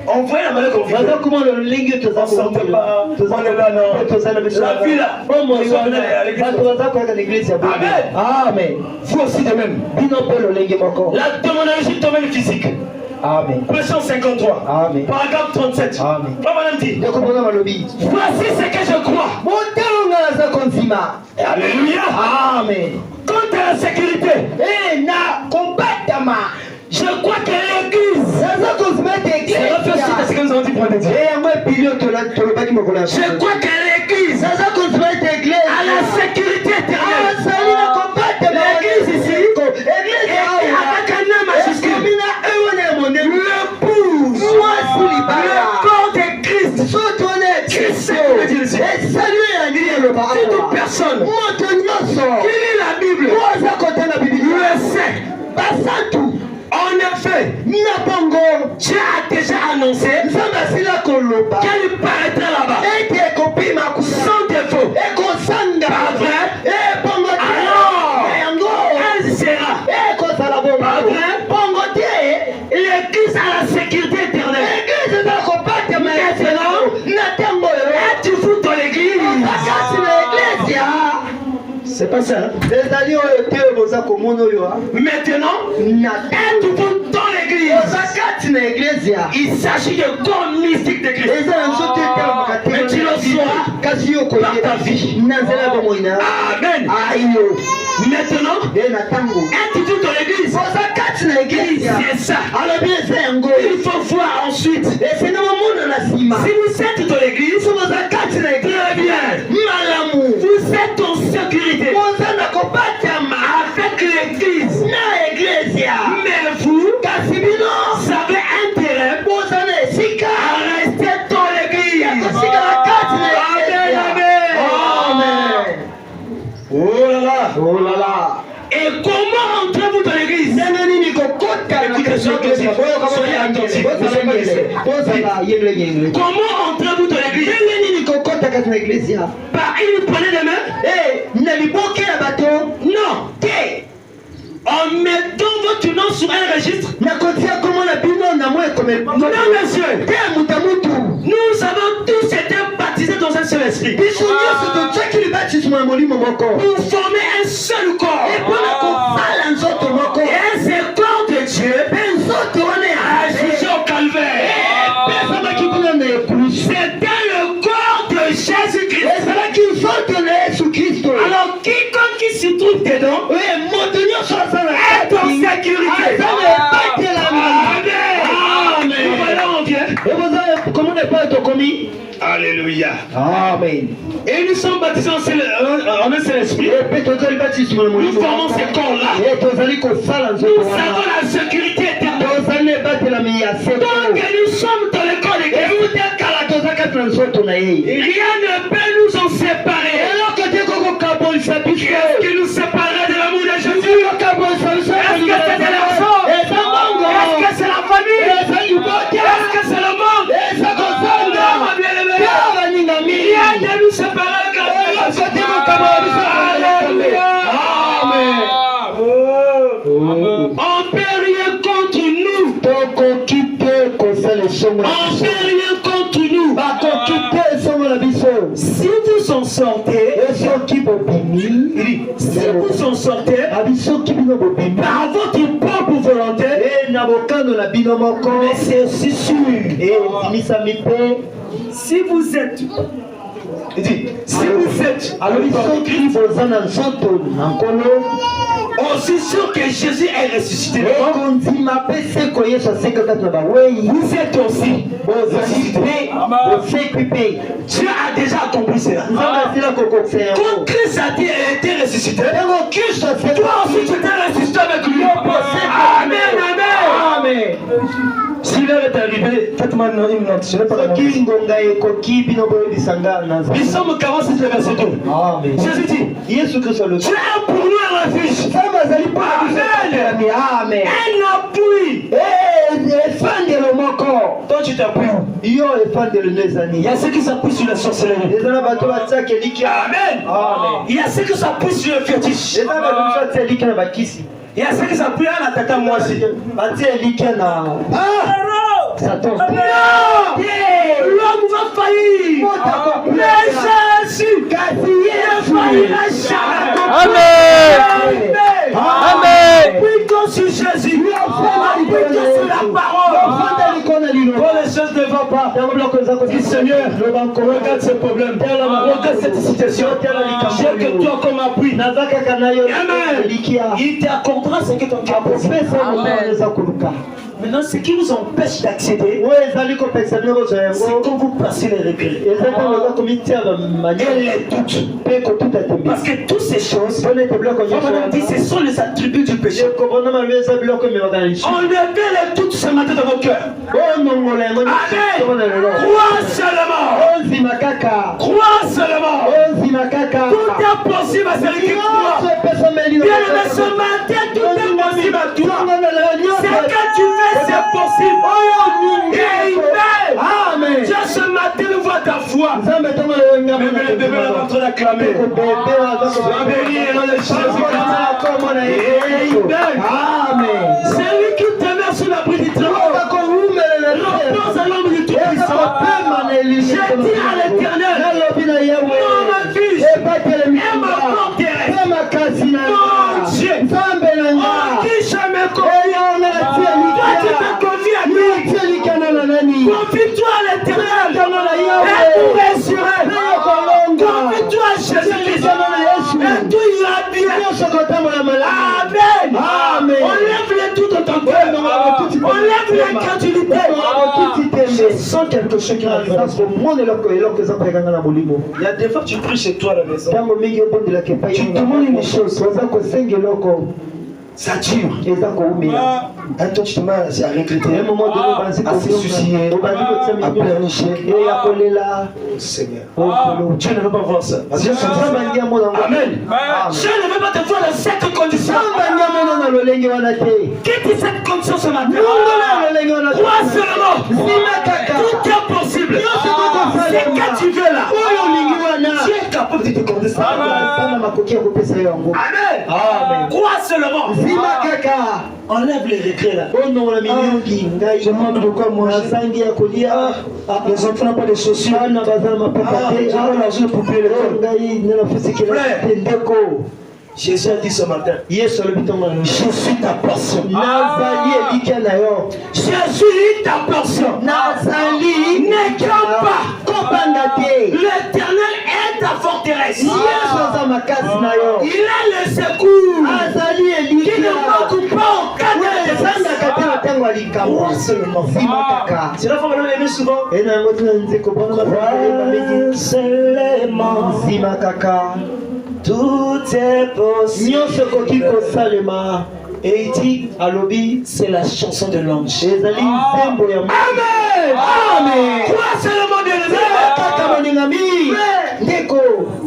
On voit la manière qu'on vit. On sentait pas. On est là, non. La vie là. Amen. Vous aussi de même. La démonologie tombe physique. Amen. Verset 53. Amen. Paragraphe 37. Amen. Voici ce que je crois. Alléluia. Amen. Quant à la sécurité, je crois que l'église, c'est l'opposite de ce que nous avons dit pour Dieu. Je crois que l'église a la sécurité éternelle. L'église ici, avec un homme majuscule, l'épouse, le corps de Christ, qui sait dire ici. Toute personne qui lit la Bible le sait. En effet, Dieu a déjà annoncé qu'elle paraîtra là-bas sans défaut. Pas vrai? Alors, elle sera. Pas vrai? L'église a la sécurité éternelle. Maintenant, tu fous dans l'église. C'est pas ça. Maintenant, tu fous dans l'église. Il s'agit de corps mystique de Christ. Mais tu le sauras par ta vie. Amen. Maintenant, tu fous dans l'église. C'est ça. Il faut voir ensuite. Si vous êtes dans l'église, très bien. Vous êtes en sécurité avec l'église. Mais vous avez intérêt à rester dans l'église. Amen. Oh là là. Et comment entrez-vous dans l'église? Écoutez, soyez attentifs. Comment entrez-vous dans l'église? Par une poignée de main? Non. En mettant votre nom sur un registre? Non, monsieur. Nous avons tous été baptisés dans un seul esprit. Pour former un seul corps. Et ce corps de Dieu a jugé au calvaire. C'était le corps de Jésus-Christ. Alors quiconque qui se trouve dedans est en sécurité. Amen. Voilà, on vient. Alléluia. Amen. Et nous sommes baptisés en un seul esprit. Nous formons ce corps-là. Nous avons la sécurité éternelle. Donc nous sommes dans le corps de Christ. Rien ne peut nous en séparer. Qu'est-ce qui nous séparerait de l'amour de Jésus? Est-ce que c'est de l'argent? Est-ce que c'est la famille? Est-ce que c'est le monde? Non, ma bien-aimée. Rien ne nous séparerait de Alléluia. Amen. On ne peut rien contre nous. On ne peut rien contre nous. Si vous en sortez, par votre propre volonté, mais c'est aussi sûr. Si vous êtes aussi sûr que Jésus est ressuscité, vous êtes aussi ressuscité. Dieu a déjà accompli cela. Quand Christ a été ressuscité, toi aussi tu t'es ressuscité avec lui. Amen, amen. Si l'heure est arrivée, faites-moi une note. Je n'ai pas la note. Nous sommes 46 verset 2. Jésus dit, Dieu a pour nous un refuge. Amen. Un appui. Toi tu t'appuies. Il y a ceux qui s'appuient sur la sorcellerie. Amen. Il y a ceux qui s'appuient sur le fétiche. Il y a ceux qui s'appuient à la tata moi aussi. Satan. Non! L'homme va faillir. Mais Jésus, il faillira jamais. Amen. Plutôt sur Jésus. Plutôt sur la parole. chose ne va pas. Dis Seigneur, regarde ce problème. Regarde cette situation. J'ai que toi comme appui. Amen. Il t'accordera ce que ton cœur pose. Maintenant, ce qui vous empêche d'accéder, c'est quand vous passez les regrets. Et les doutes. Parce que toutes ces choses, on dit, ce sont les attributs du péché. Enlevez les doutes ce matin dans vos cœurs. Amen. Crois seulement. Crois seulement. Tout est possible à celui qui croit. Bien aimé, ce matin, tout est possible à toi. C'est que tu fais. C'est possible. Amen. Dieu ce matin nous voit ta foi. Même le bébé va entrer l'acclamer. Sois béni et dans les choses. Amen. C'est lui qui te met sur l'abri du trône. Repose à l'ombre du Tout-Puissant. Je dis à l'Éternel, mon fils, et ma porteresse, mon Dieu, en qui je me confie. Toi tu te confies à qui? Confie-toi à l'Éternel et tout réassurer. Confie-toi à Jésus-Christ et tout ira bien. Amen. Enlève les doutes dans ton cœur. Enlève l'incrédulité. Je sens quelque chose qui arrive. Il y a des fois que tu pries chez toi à la maison. Tu demandes une chose. Ça dure. Un toi, tu te mets à regretter, à se soucier, à pleurnicher. Seigneur. Dieu ne veut pas voir ça. Amen. Dieu ne veut pas te voir dans cette condition. Quitte cette condition ce matin. Crois seulement. Tout est possible. C'est que tu veux là. Tu es capable de te conduire ça. Amen. Crois seulement. Enlève les regrets là. Je demande pourquoi moi les enfants n'ont pas de chaussures. L'argent pour payer Jésus a dit ce matin, je suis ta portion. Je suis ta portion. Ne crains pas. L'Éternel est ta forteresse. Il est le secours qui ne manque pas au cas de descente. Crois seulement. C'est la fois que l'on aime souvent. Tout est possible. Et il dit, Alobi, c'est la chanson de l'ange. Amen. Amen. Crois seulement de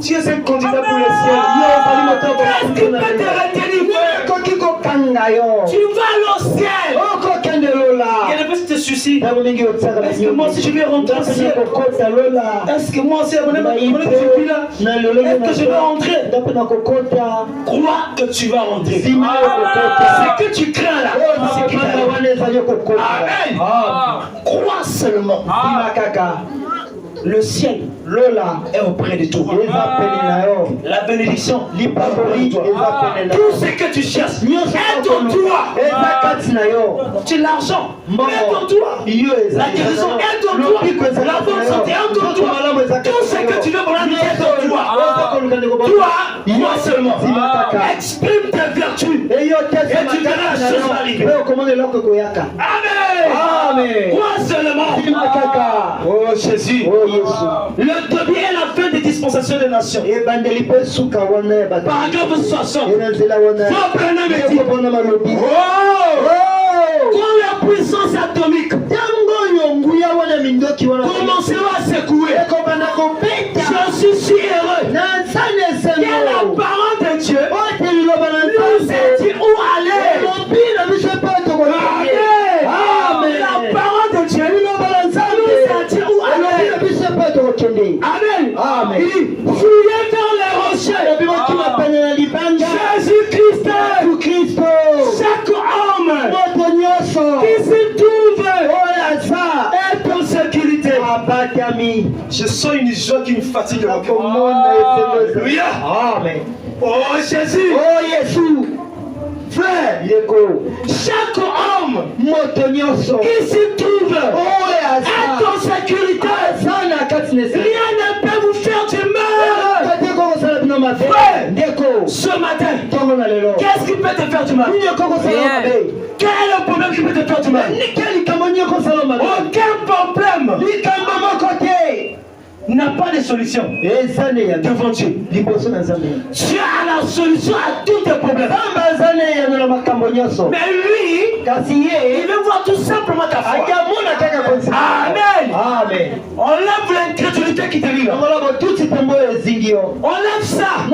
Dieu est un candidat pour le ciel. Qu'est-ce qui peut te retenir? Tu vas au ciel. Il y a des petits soucis. Est-ce que moi aussi je vais rentrer au ciel? Est-ce que moi aussi je suis là? Est-ce que je vais rentrer? Crois que tu vas rentrer. C'est que tu crains là. Amen. Crois seulement. Le ciel est auprès de toi. La bénédiction tout ce que tu cherches est en toi. Tu as l'argent est en toi. La guérison est en toi. La bonne santé est en toi. Tout ce que tu veux pour la vie est en toi. Toi, moi seulement. Exprime tes vertus et tu verras la chose arriver. Amen. Moi seulement. Oh Jésus. Le début est la fin des dispensations des nations. Paragraphe 60. Quand la puissance atomique commencera à secouer, je suis si heureux que la parole de Dieu nous a dit où aller. Amen. La parole de Dieu nous a dit où aller. Amen. Amen. Il dit, fouillez dans les rochers. Jésus-Christ, chaque homme qui se trouve est en sécurité. Je sens une joie qui me fatigue. Alléluia. Amen. Oh Jésus. Oh Jésus. Frère, chaque homme qui se trouve est ne peut vous faire du mal. Ce matin, qu'est-ce qui peut te faire du mal? Quel est le problème qui peut te faire du mal? Aucun problème n'a pas de solution devant Dieu. Dieu a la solution à tous tes problèmes. Mais lui, il veut voir tout simplement ta foi. Amen. On lève l'incrédulité qui te lie. On lève ça.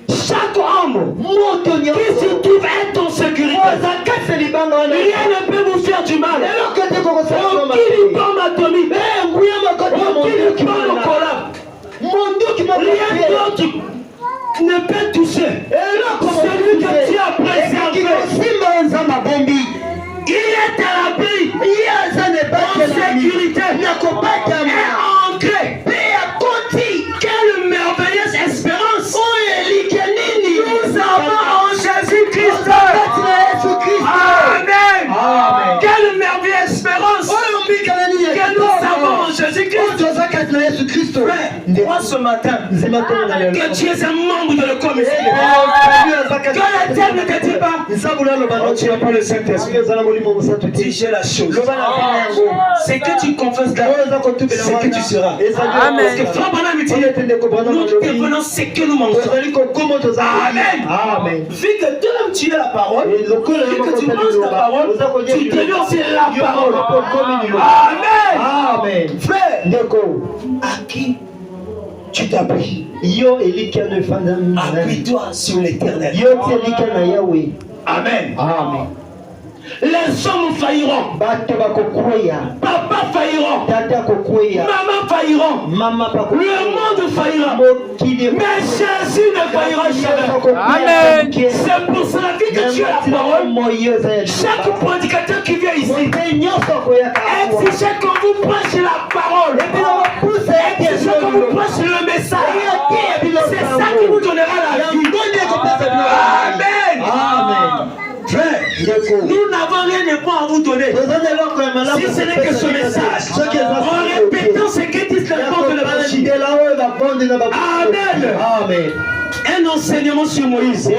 Chaque homme qui se trouve être en sécurité, rien ne peut vous faire du mal. Aucune bombe atomique, aucune bombe collapse, rien d'autre ne peut toucher celui que Dieu a préservé. Il est à l'abri, en sécurité, et ancré. Quelle merveilleuse espérance nous avons en Jésus-Christ. Amen. Quelle merveilleuse espérance que nous avons en Jésus-Christ. Moi ce matin, que tu es un membre de le comité, que le terme ne te dit pas, tu n'as pas le Saint-Esprit. Dis j'ai la chose. C'est que tu confesses là, c'est que tu seras. Amen. Parce que Frère Branham dit, nous devenons ce que nous mangeons. Amen. Vu que toi-même tu es la parole, vu que tu manges la parole, tu deviens aussi la parole. Amen. Frère, à qui tu t'appuies? Appuie-toi sur l'Éternel. Amen. Les hommes failliront. Papa failliront. Maman failliront. Le monde faillira. Mais Jésus ne faillira jamais. Amen. C'est pour cela que tu as la parole. Chaque prédicateur qui vient ici exige qu'on vous prêche la parole. Exige qu'on vous prêche le message. C'est ça qui vous donnera la vie. Amen. Frère, nous n'avons rien de bon à vous donner. Si ce n'est que ce message, en répétant ce que dit le monde de l'évangile. Amen. Un enseignement sur Moïse.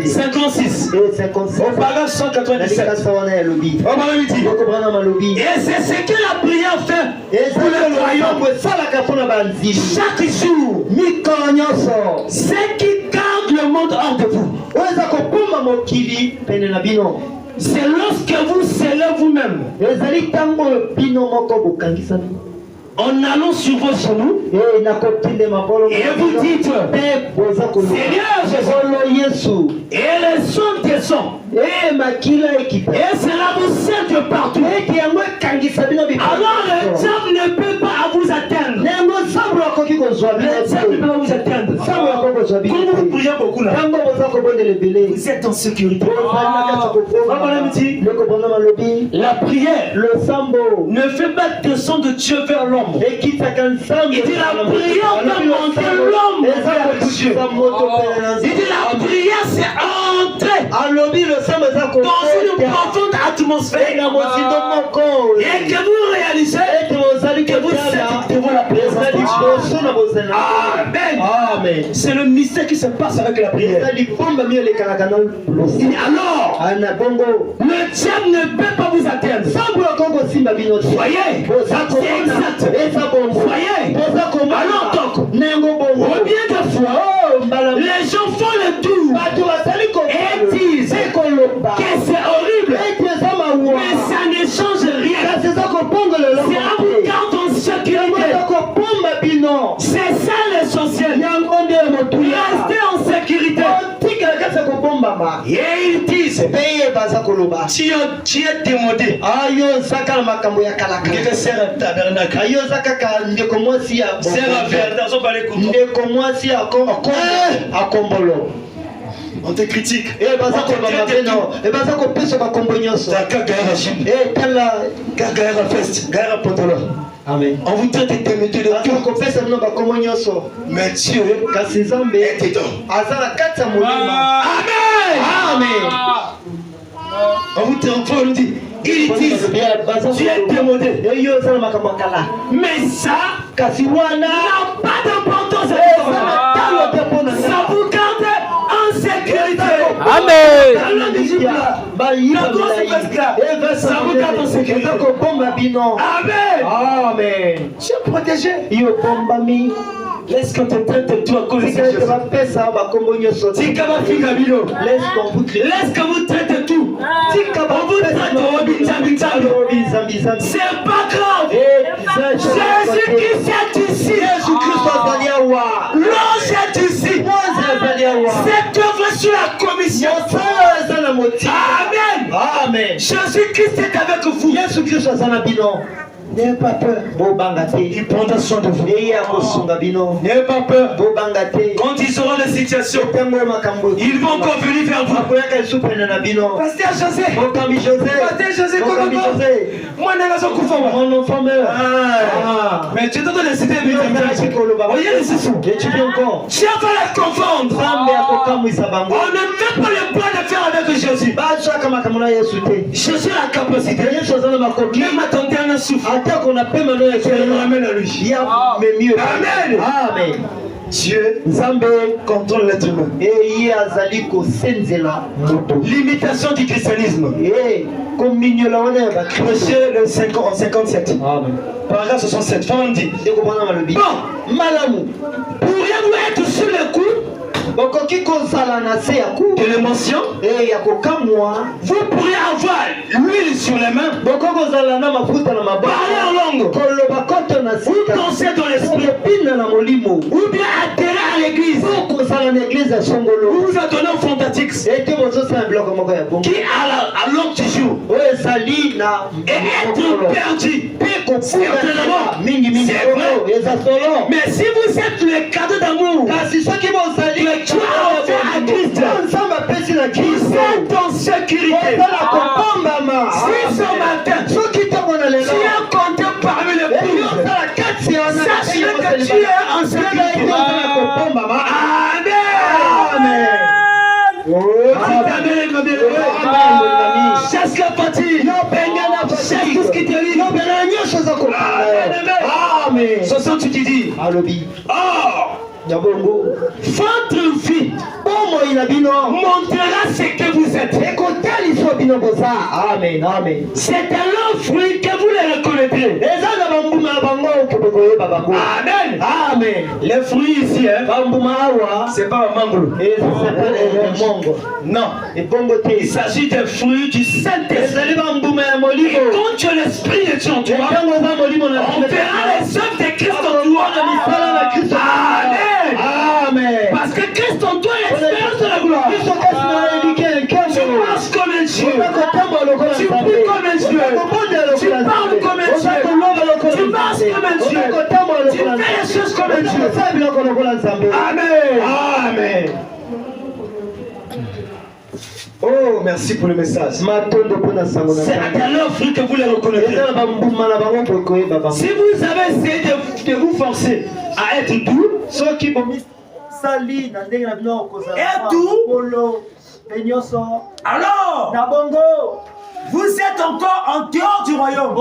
56. Au paragraphe 197. Et c'est ce que la prière fait pour le royaume. Chaque jour, c'est qui garde le monde hors de vous. C'est lorsque vous scellez vous-même en allant sur vos genoux et vous dites Seigneur Jésus, et les sons descendent et cela vous sert de partout. Alors le diable ne peut pas vous atteindre. Le diable ne peut pas vous atteindre. Quand vous priez beaucoup là, vous êtes en sécurité. La prière ne fait pas descendre de Dieu vers l'homme. Il dit la prière peut monter l'homme vers Dieu. Il dit la prière c'est entrer dans une profonde atmosphère et que vous réalisez que vous êtes devant la présence de Dieu. Amen. C'est le mystère qui se passe avec la prière. Alors, le diable ne peut pas vous atteindre. Voyez, c'est exact. Voyez, alors donc, combien de fois les gens font le tour et disent que c'est horrible, mais ça ne change rien. C'est un garde en sécurité. C'est ça l'essentiel. Restez en sécurité. Et ils disent tu es démodé. C'est on te critique. Amen. On vous traite de démodé de tout. Mais Dieu est dedans. Amen. On vous dit, ils disent tu es démodé. Mais ça n'a pas d'importance. Ça vous garde en sécurité. Amen. Ça vous garde en sécurité. Amen. Amen. Tu es protégé. Laisse qu'on te traite de tout à cause de Jésus. Laisse que vous traitez de tout. On vous traite de c'est pas grave. Jésus-Christ est ici. L'ange est ici. Cette œuvre sur la commission. Amen. Amen. Jésus-Christ est avec vous. N'ayez pas peur. Il prendra soin de vous. N'ayez pas peur. Quand ils auront la situation, ils vont encore venir vers vous. Pasteur José. Pasteur José, moi, mon enfant meurt. Mais tu dois les citer. Voyez les sous. Tu vas la confondre. On ne fait pas le plan de faire avec Jésus. Jésus a la capacité. Même attendez un souffle. Qu'on appelle maintenant et qu'on ramène à lui. Amen. Amen. Dieu contrôle l'être humain. L'imitation du christianisme. Monsieur le 57. Paragraphe 67. Femme dit. Bon, Malamou. Pourriez-vous être sur le coup de l'émotion? Vous pourriez avoir l'huile sur les mains, parler en langue, ou danser dans l'esprit, ou bien atterrir à l'église, ou vous a donné un fondatix qui à l'ordre du jour et être perdu. C'est vrai. Mais si vous êtes le cadeau d'amour, tu as offert à Christ, vous êtes en sécurité. Si ce matin, tu es compté parmi les pauvres, sache que tu es en sécurité. Amen. Chasse la fatigue. Chasse tout ce qui te lit. Amen. 68 il dit. Votre vie montrera ce que vous êtes. Amen. Amen. C'est à leur fruit que vous les reconnaîtrez. Amen. Amen. Les fruits ici, c'est pas un mango. Non. Il s'agit des fruits du Saint-Esprit. Et quand tu as l'Esprit de Dieu en toi, on verra les œuvres de Christ en toi. Amen. Amen. Parce que Christ en toi est l'espérance de la gloire. Tu marches comme un Dieu. Tu pries comme un Dieu. Tu parles comme un Dieu. Tu marches comme un Dieu. Tu fais les choses comme un Dieu. Amen. Amen. Oh, merci pour le message. C'est à leur fruit que vous les reconnaîtrez. Si vous avez essayé de vous forcer à être doux, ceux qui vont alors, vous êtes encore en dehors du royaume.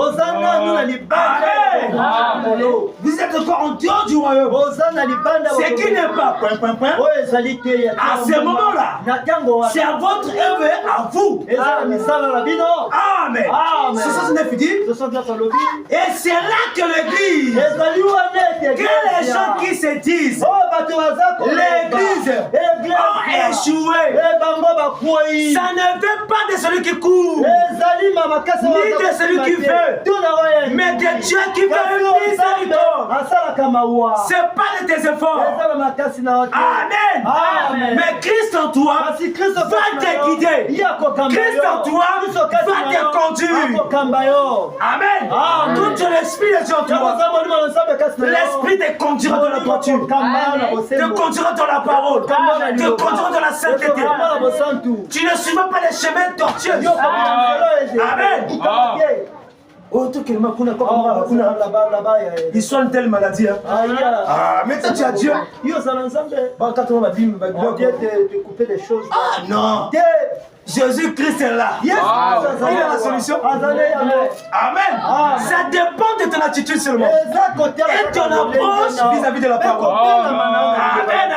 Amen. Vous êtes encore en dehors du royaume. Ce qui n'est pas à ce moment-là, c'est à votre œuvre à vous. Amen. 69 dit. Et c'est là que l'église, que les gens qui se disent l'église a échoué, ça ne veut pas de celui qui court, ni de celui qui veut, mais de Dieu qui veut une miséricorde. C'est pas de tes efforts. Amen. Mais Christ en toi va te guider. Christ en toi va te conduire. Amen. Quand tu as l'esprit de Dieu en toi, l'esprit te conduira dans la droiture, te conduira dans la parole, te conduira dans la sainteté. Tu ne suivras pas les chemins tortueux. Amen. Ils soignent telle maladie. Mais toi tu as Dieu. Ah non. Jésus-Christ est là. Yes. Il est la solution. Amen. Ça dépend de ton attitude seulement. Et ton approche vis-à-vis de la parole. Amen,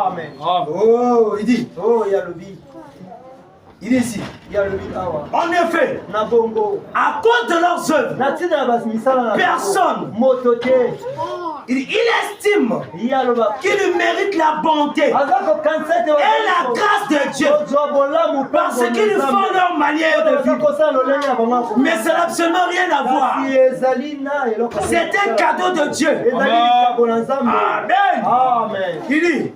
amen. Oh, il dit. Oh, il y a le bi. Il est ici. En effet, à cause de leurs œuvres, personne il estime qu'il mérite la bonté et la grâce de Dieu parce qu'ils font leur manière de vivre. Mais ça n'a absolument rien à voir. C'est un cadeau de Dieu. Amen. Il dit,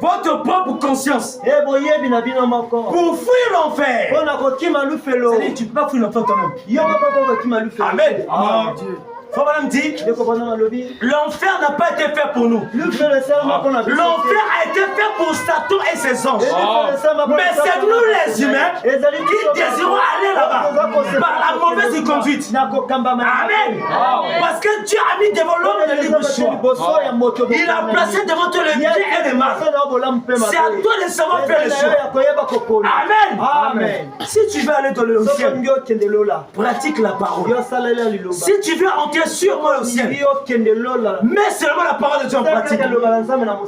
votre propre conscience pour fuir l'enfer. C'est-à-dire, tu ne peux pas fuir l'enfer toi-même. Amen. Faut madame dit, l'enfer n'a pas été fait pour nous. L'enfer a été fait pour Satan et ses anges. Mais c'est nous les humains qui désirons aller là-bas par la mauvaise conduite. Amen. Parce que Dieu a mis devant l'homme le libre choix. Il a placé devant toi le bien et le mal. C'est à toi de savoir faire le choix. Amen. Si tu veux aller dans le ciel, pratique la parole. Si tu veux entrer sur moi au ciel, mets seulement la parole de Dieu en pratique.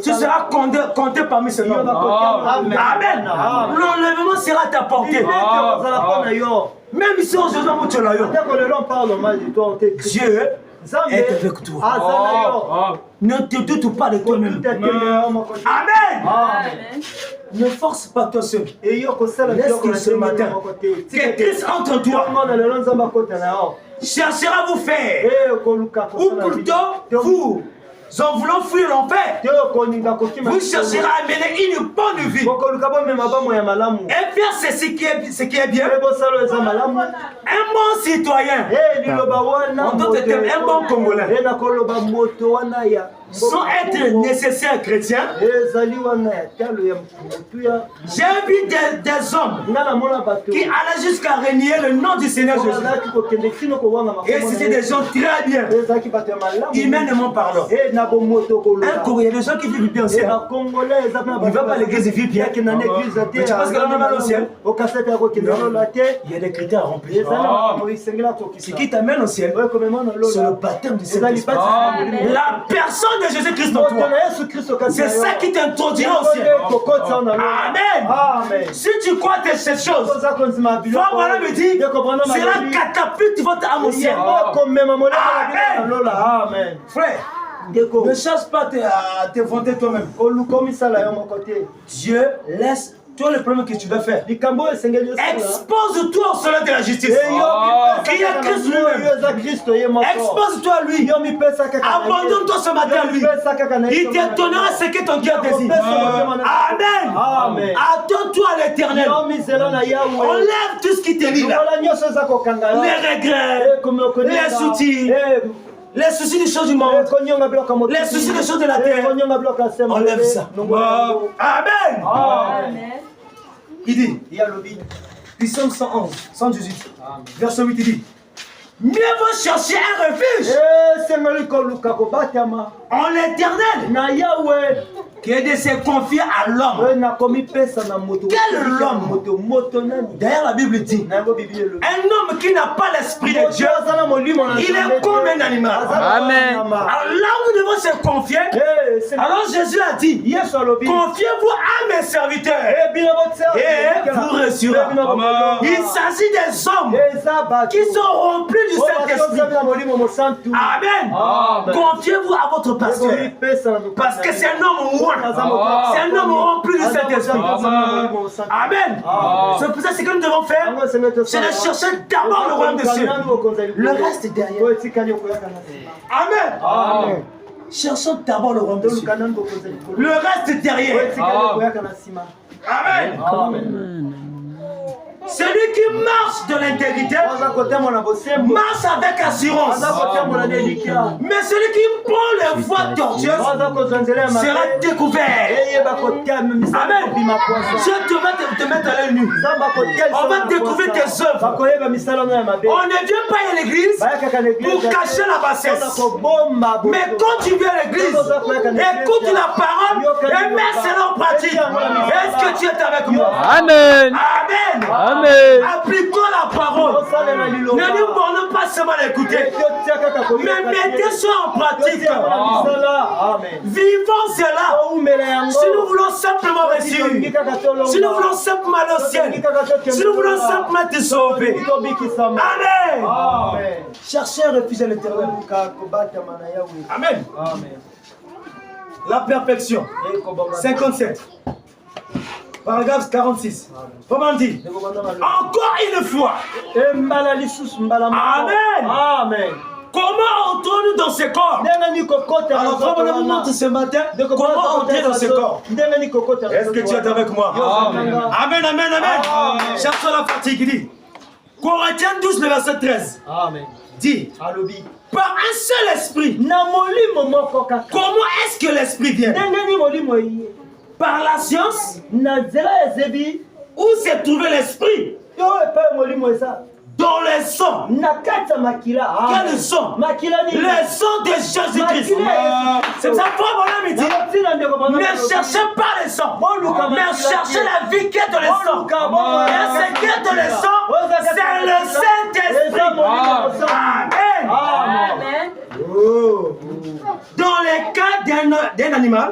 Tu seras compté parmi ces hommes. Amen. L'enlèvement sera à ta portée. Même si aujourd'hui tu l'as eu, Dieu est avec toi. Ne te doute pas de toi-même. Amen. Ne force pas toi seul. Laisse qu'il ce matin que Christ entre en toi cherchera à vous faire, ou plutôt vous en voulant fuir l'enfer, vous chercherez à mener une bonne vie et faire ce qui est bien. Un bon citoyen, en d'autres termes, un bon Congolais, sans être nécessaire chrétien. J'ai vu des hommes qui allaient jusqu'à renier le nom du Seigneur Jésus. Et c'était des gens très bien, humainement parlant. Un Congolais, des gens qui vivent bien au ciel. Il ne va pas à l'église, il vit bien. Mais tu penses qu'il a mal au ciel? Il y a des critères à remplir. Ce qui t'amène au ciel, c'est le baptême du Saint-Esprit. La personne de Jésus-Christ en toi. C'est ça qui t'introduira au ciel. Amen. Si tu crois que ces choses, Frère me dit, c'est la catapulte votre âme au ciel. Amen. Frère, ne cherche pas à te vanter toi-même. Dieu laisse. Toi, le premier que tu dois faire, expose-toi au soleil de la justice. Qui est Christ lui-même. Expose-toi à lui. Abandonne-toi ce matin à lui. Il te donnera ce que ton cœur désire. Amen. Attends-toi à l'éternel. Enlève tout ce qui te lie là. Les regrets, les soucis, les soucis des choses du monde, les soucis des choses de la terre. Enlève ça. Amen. Il dit, Psalm 111, 118, verset 8, il dit, mieux vaut chercher un refuge en l'éternel que de se confier à l'homme. Quel homme? D'ailleurs la Bible dit, un homme qui n'a pas l'esprit de Dieu, il est comme un animal. Amen. Alors là où nous devons se confier, alors Jésus a dit, confiez-vous à mes serviteurs et vous reçurez. Il s'agit des hommes qui sont remplis du Saint-Esprit. Amen. Confiez-vous à votre pasteur parce que c'est un homme roi. C'est un homme rempli du Saint-Esprit. Amen. C'est pour ça que ce que nous devons faire, c'est de chercher d'abord le royaume des cieux. Le reste est derrière. Amen. Cherchons d'abord le royaume des cieux. Le reste est derrière. Amen. Celui qui marche de l'intégrité marche avec assurance. Mais celui qui prend les voies tortueuses sera découvert. Amen. Dieu te mettre à l'œil nu. On va découvrir tes œuvres. On ne vient pas à l'église pour cacher la bassesse. Mais quand tu viens à l'église, écoute la parole et mets cela en pratique. Est-ce que tu es avec moi? Amen. Amen. Amen. Appliquons la parole. Ne nous bornons pas seulement à l'écouter, mais mettez ça en pratique. Vivons cela. Si nous voulons simplement réussir, si nous voulons simplement aller au ciel, si nous voulons simplement te sauver. Amen. Cherchez un refuge à l'Éternel. Amen. La perfection. 57. Paragraphe 46. Comment dit? Encore une fois. Amen. Amen. Comment entrer dans ce corps? Alors, comment on montre ce matin comment entrer dans ce corps? Est-ce que tu es avec moi? Amen, amen, amen. Cherche la fatigue, il dit. Corinthiens 12, le verset 13. Amen. Dit. Par un seul esprit. Comment est-ce que l'esprit vient? Par la science? Où s'est trouvé l'esprit? Dans le sang. Quel sang? Le sang de Jésus-Christ. C'est ça pour mon ami dit. Ne cherchez pas le sang, mais cherchez la vie qui est dans le sang. Et ce qui est dans le sang, c'est le Saint-Esprit. Amen. Dans le cas d'un animal,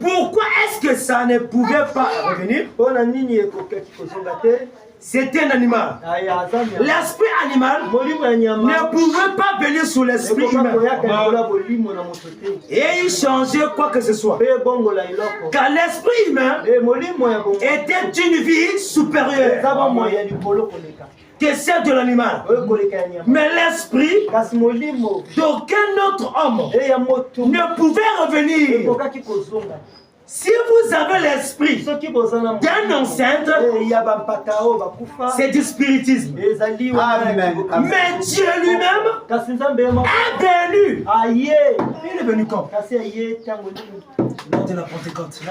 pourquoi est-ce que ça ne pouvait pas revenir? C'était un animal. L'esprit animal ne pouvait pas venir sur l'esprit humain. Et il changeait quoi que ce soit. Car l'esprit humain était une vie supérieure que celle de l'animal. Mais l'esprit d'aucun autre homme ne pouvait revenir. Si vous avez l'esprit d'un ancêtre, c'est du spiritisme. Mais Dieu lui-même est venu. Il est venu quand? Lors de la Pentecôte.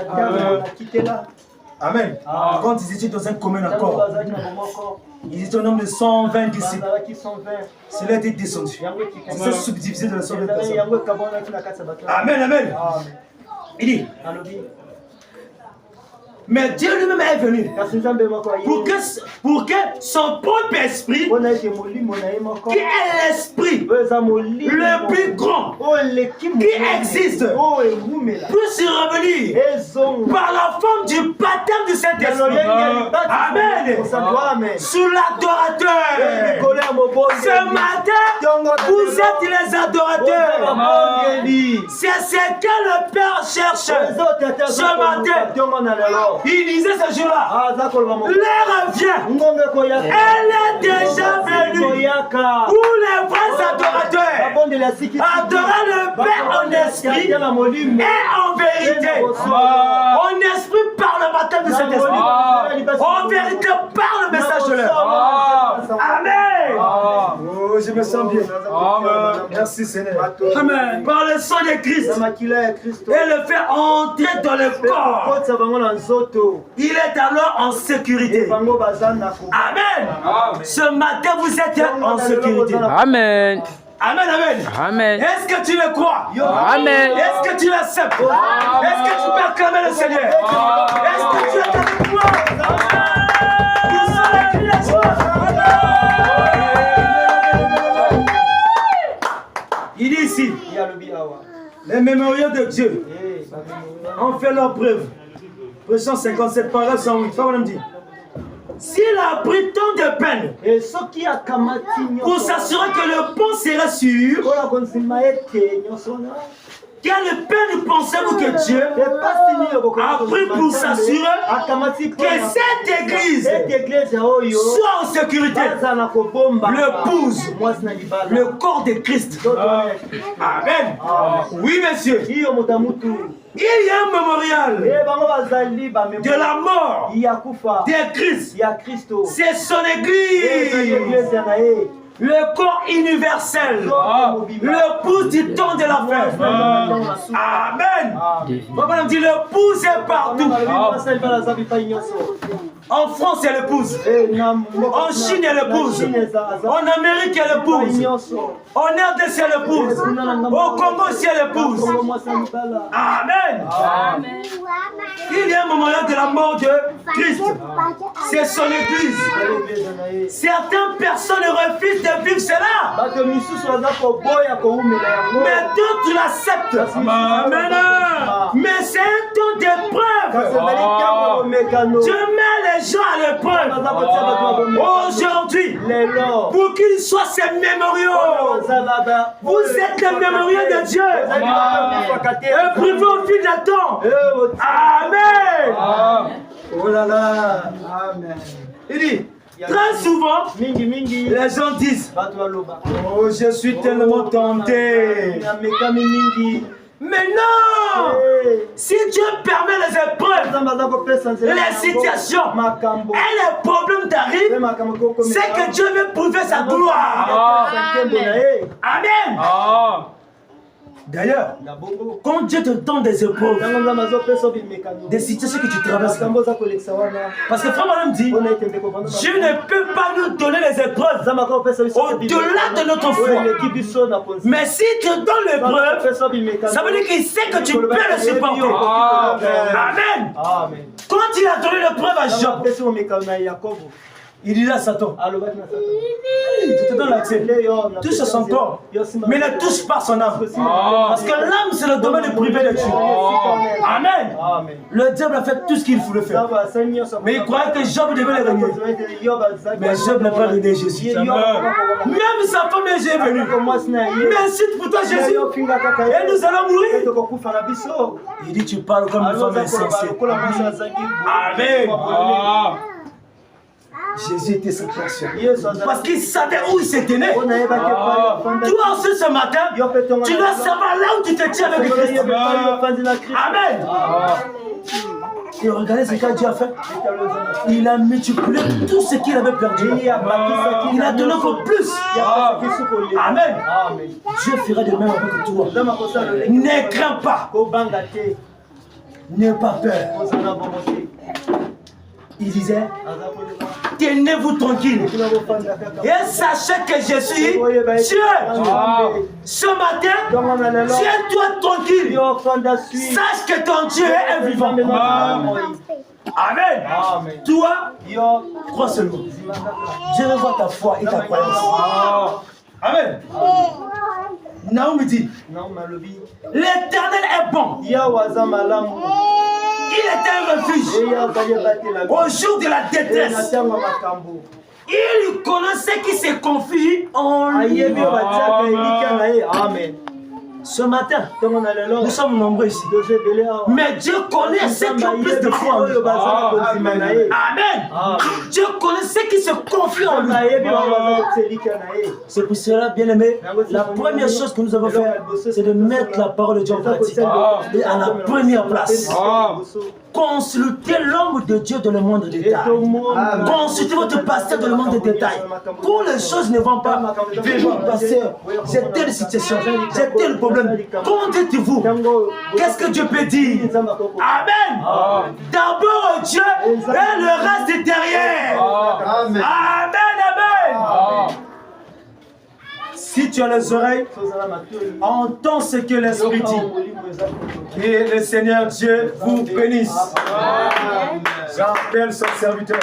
Amen. Quand ils étaient dans un commun accord, ils étaient au nombre de 120 disciples. Cela était descendu. C'est ça subdivisé de la 120 personnes. Amen, amen. Il dit, mais Dieu lui-même est venu pour que son propre esprit, qui est l'esprit le plus grand qui existe, puisse revenir par la forme du baptême du Saint-Esprit. Amen. Sous l'adorateur. Ce matin, vous êtes les adorateurs. C'est ce que le Père cherche. Ce matin, il disait ce jour-là, l'heure vient, elle est déjà venue, où les vrais adorateurs adorent le Père en esprit et en vérité. En esprit par le baptême de cet esprit, en vérité par le message de l'heure. Amen. Oh, je me sens bien. Amen. Merci Seigneur. Amen. Par le sang de Christ et le fait entrer dans le corps, il est alors en sécurité. Amen. Ce matin, vous êtes en sécurité. Amen. Amen, amen. Amen. Est-ce que tu le crois? Amen. Est-ce que tu l'acceptes? Est-ce que tu peux acclamer le Seigneur? Est-ce que tu es avec moi? Nous sommes les cris de joie. Il dit ici, les mémoriaux de Dieu ont fait leur preuve. Verset 57, paragraphe 108. Frère, on me dit, s'il a pris tant de peine pour s'assurer que le pont serait sûr, quelle peine pensez-vous que Dieu a pris pour s'assurer que cette église soit en sécurité? L'épouse, le corps de Christ. Amen. Oui, monsieur. Il y a un mémorial de la mort de Christ. C'est son église. Le corps universel. Le pouce du temps de la fête. Amen. Papa nous dit le pouce est partout. En France, il y a le pouce. En Chine, il y a le pouce. En Amérique, il y a le pouce. En RDC, il y a le pouce. Au Congo, il y a le pouce. Amen. Il y a un moment là de la mort de Christ. C'est son église. Certaines personnes refusent de vivre cela. Mais d'autres l'acceptent. Amen. Mais c'est un temps d'épreuve. Je mets les gens à l'épreuve. Aujourd'hui, pour qu'ils soient ces mémoriaux. Vous êtes les mémoriaux de Dieu. Éprouvez au fil du temps. Amen. Oh là là. Amen. Il dit, très souvent, les gens disent, oh, je suis tellement tenté. Mais non! Si Dieu permet les épreuves, les situations, et les problèmes t'arrivent, c'est que Dieu veut prouver sa gloire. Amen. D'ailleurs, quand Dieu te donne des épreuves, des situations que tu traverses, parce que Frère Madame dit, Dieu ne peut pas nous donner les épreuves au-delà de notre foi. Mais si tu donnes l'épreuve, ça veut dire qu'il sait que tu peux le supporter. Amen. Quand il a donné l'épreuve à Job, il dit à Satan, je te donne l'accès, touche à son corps, mais ne touche pas son âme. Parce que l'âme, c'est le domaine privé de Dieu. Amen. Le diable a fait tout ce qu'il voulait faire. Mais il croyait que Job devait le régner. Mais Job n'a pas régné Jésus. Même sa femme est venue. Merci pour toi, Jésus. Et nous allons mourir. Il dit, tu parles comme une femme insensée. Amen. Jésus était sa création. Parce qu'il savait où il s'était né. Toi aussi ce matin, tu dois savoir là où tu te tiens avec Christ. Amen. Et regardez ce que Dieu a fait. Il a multiplié tout ce qu'il avait perdu. Il a donné encore plus. Amen. Dieu fera de même avec toi. Ne crains pas. N'aie pas peur. Il disait, tenez-vous tranquille et sachez que je suis Dieu. Ce matin, tiens-toi tranquille. Sache que ton Dieu est vivant. Amen. Toi, crois seulement. Dieu revoit ta foi et ta croyance. Amen. Naomi dit, l'Éternel est bon. Il était un refuge au jour de la détresse. Il connaissait qui se confie en lui. Amen. Ce matin, nous sommes nombreux ici. Mais Dieu connaît ceux qui ont plus de foi en lui. Amen. Dieu connaît ceux qui se confient en lui. C'est pour cela, bien aimé, la première chose que nous avons fait, c'est de mettre la parole de Dieu en pratique. Et à la première place. Consultez l'homme de Dieu dans le moindre détail. Consultez votre pasteur dans le moindre détail. Quand les choses ne vont pas, venez pasteur, j'ai telle situation, j'ai tel problème. Qu'en dites-vous? Qu'est-ce que Dieu peut dire? Amen. D'abord Dieu et le reste est derrière. Amen. Amen. Si tu as les oreilles, entends ce que l'Esprit dit. Et le Seigneur Dieu vous bénisse. J'appelle son serviteur.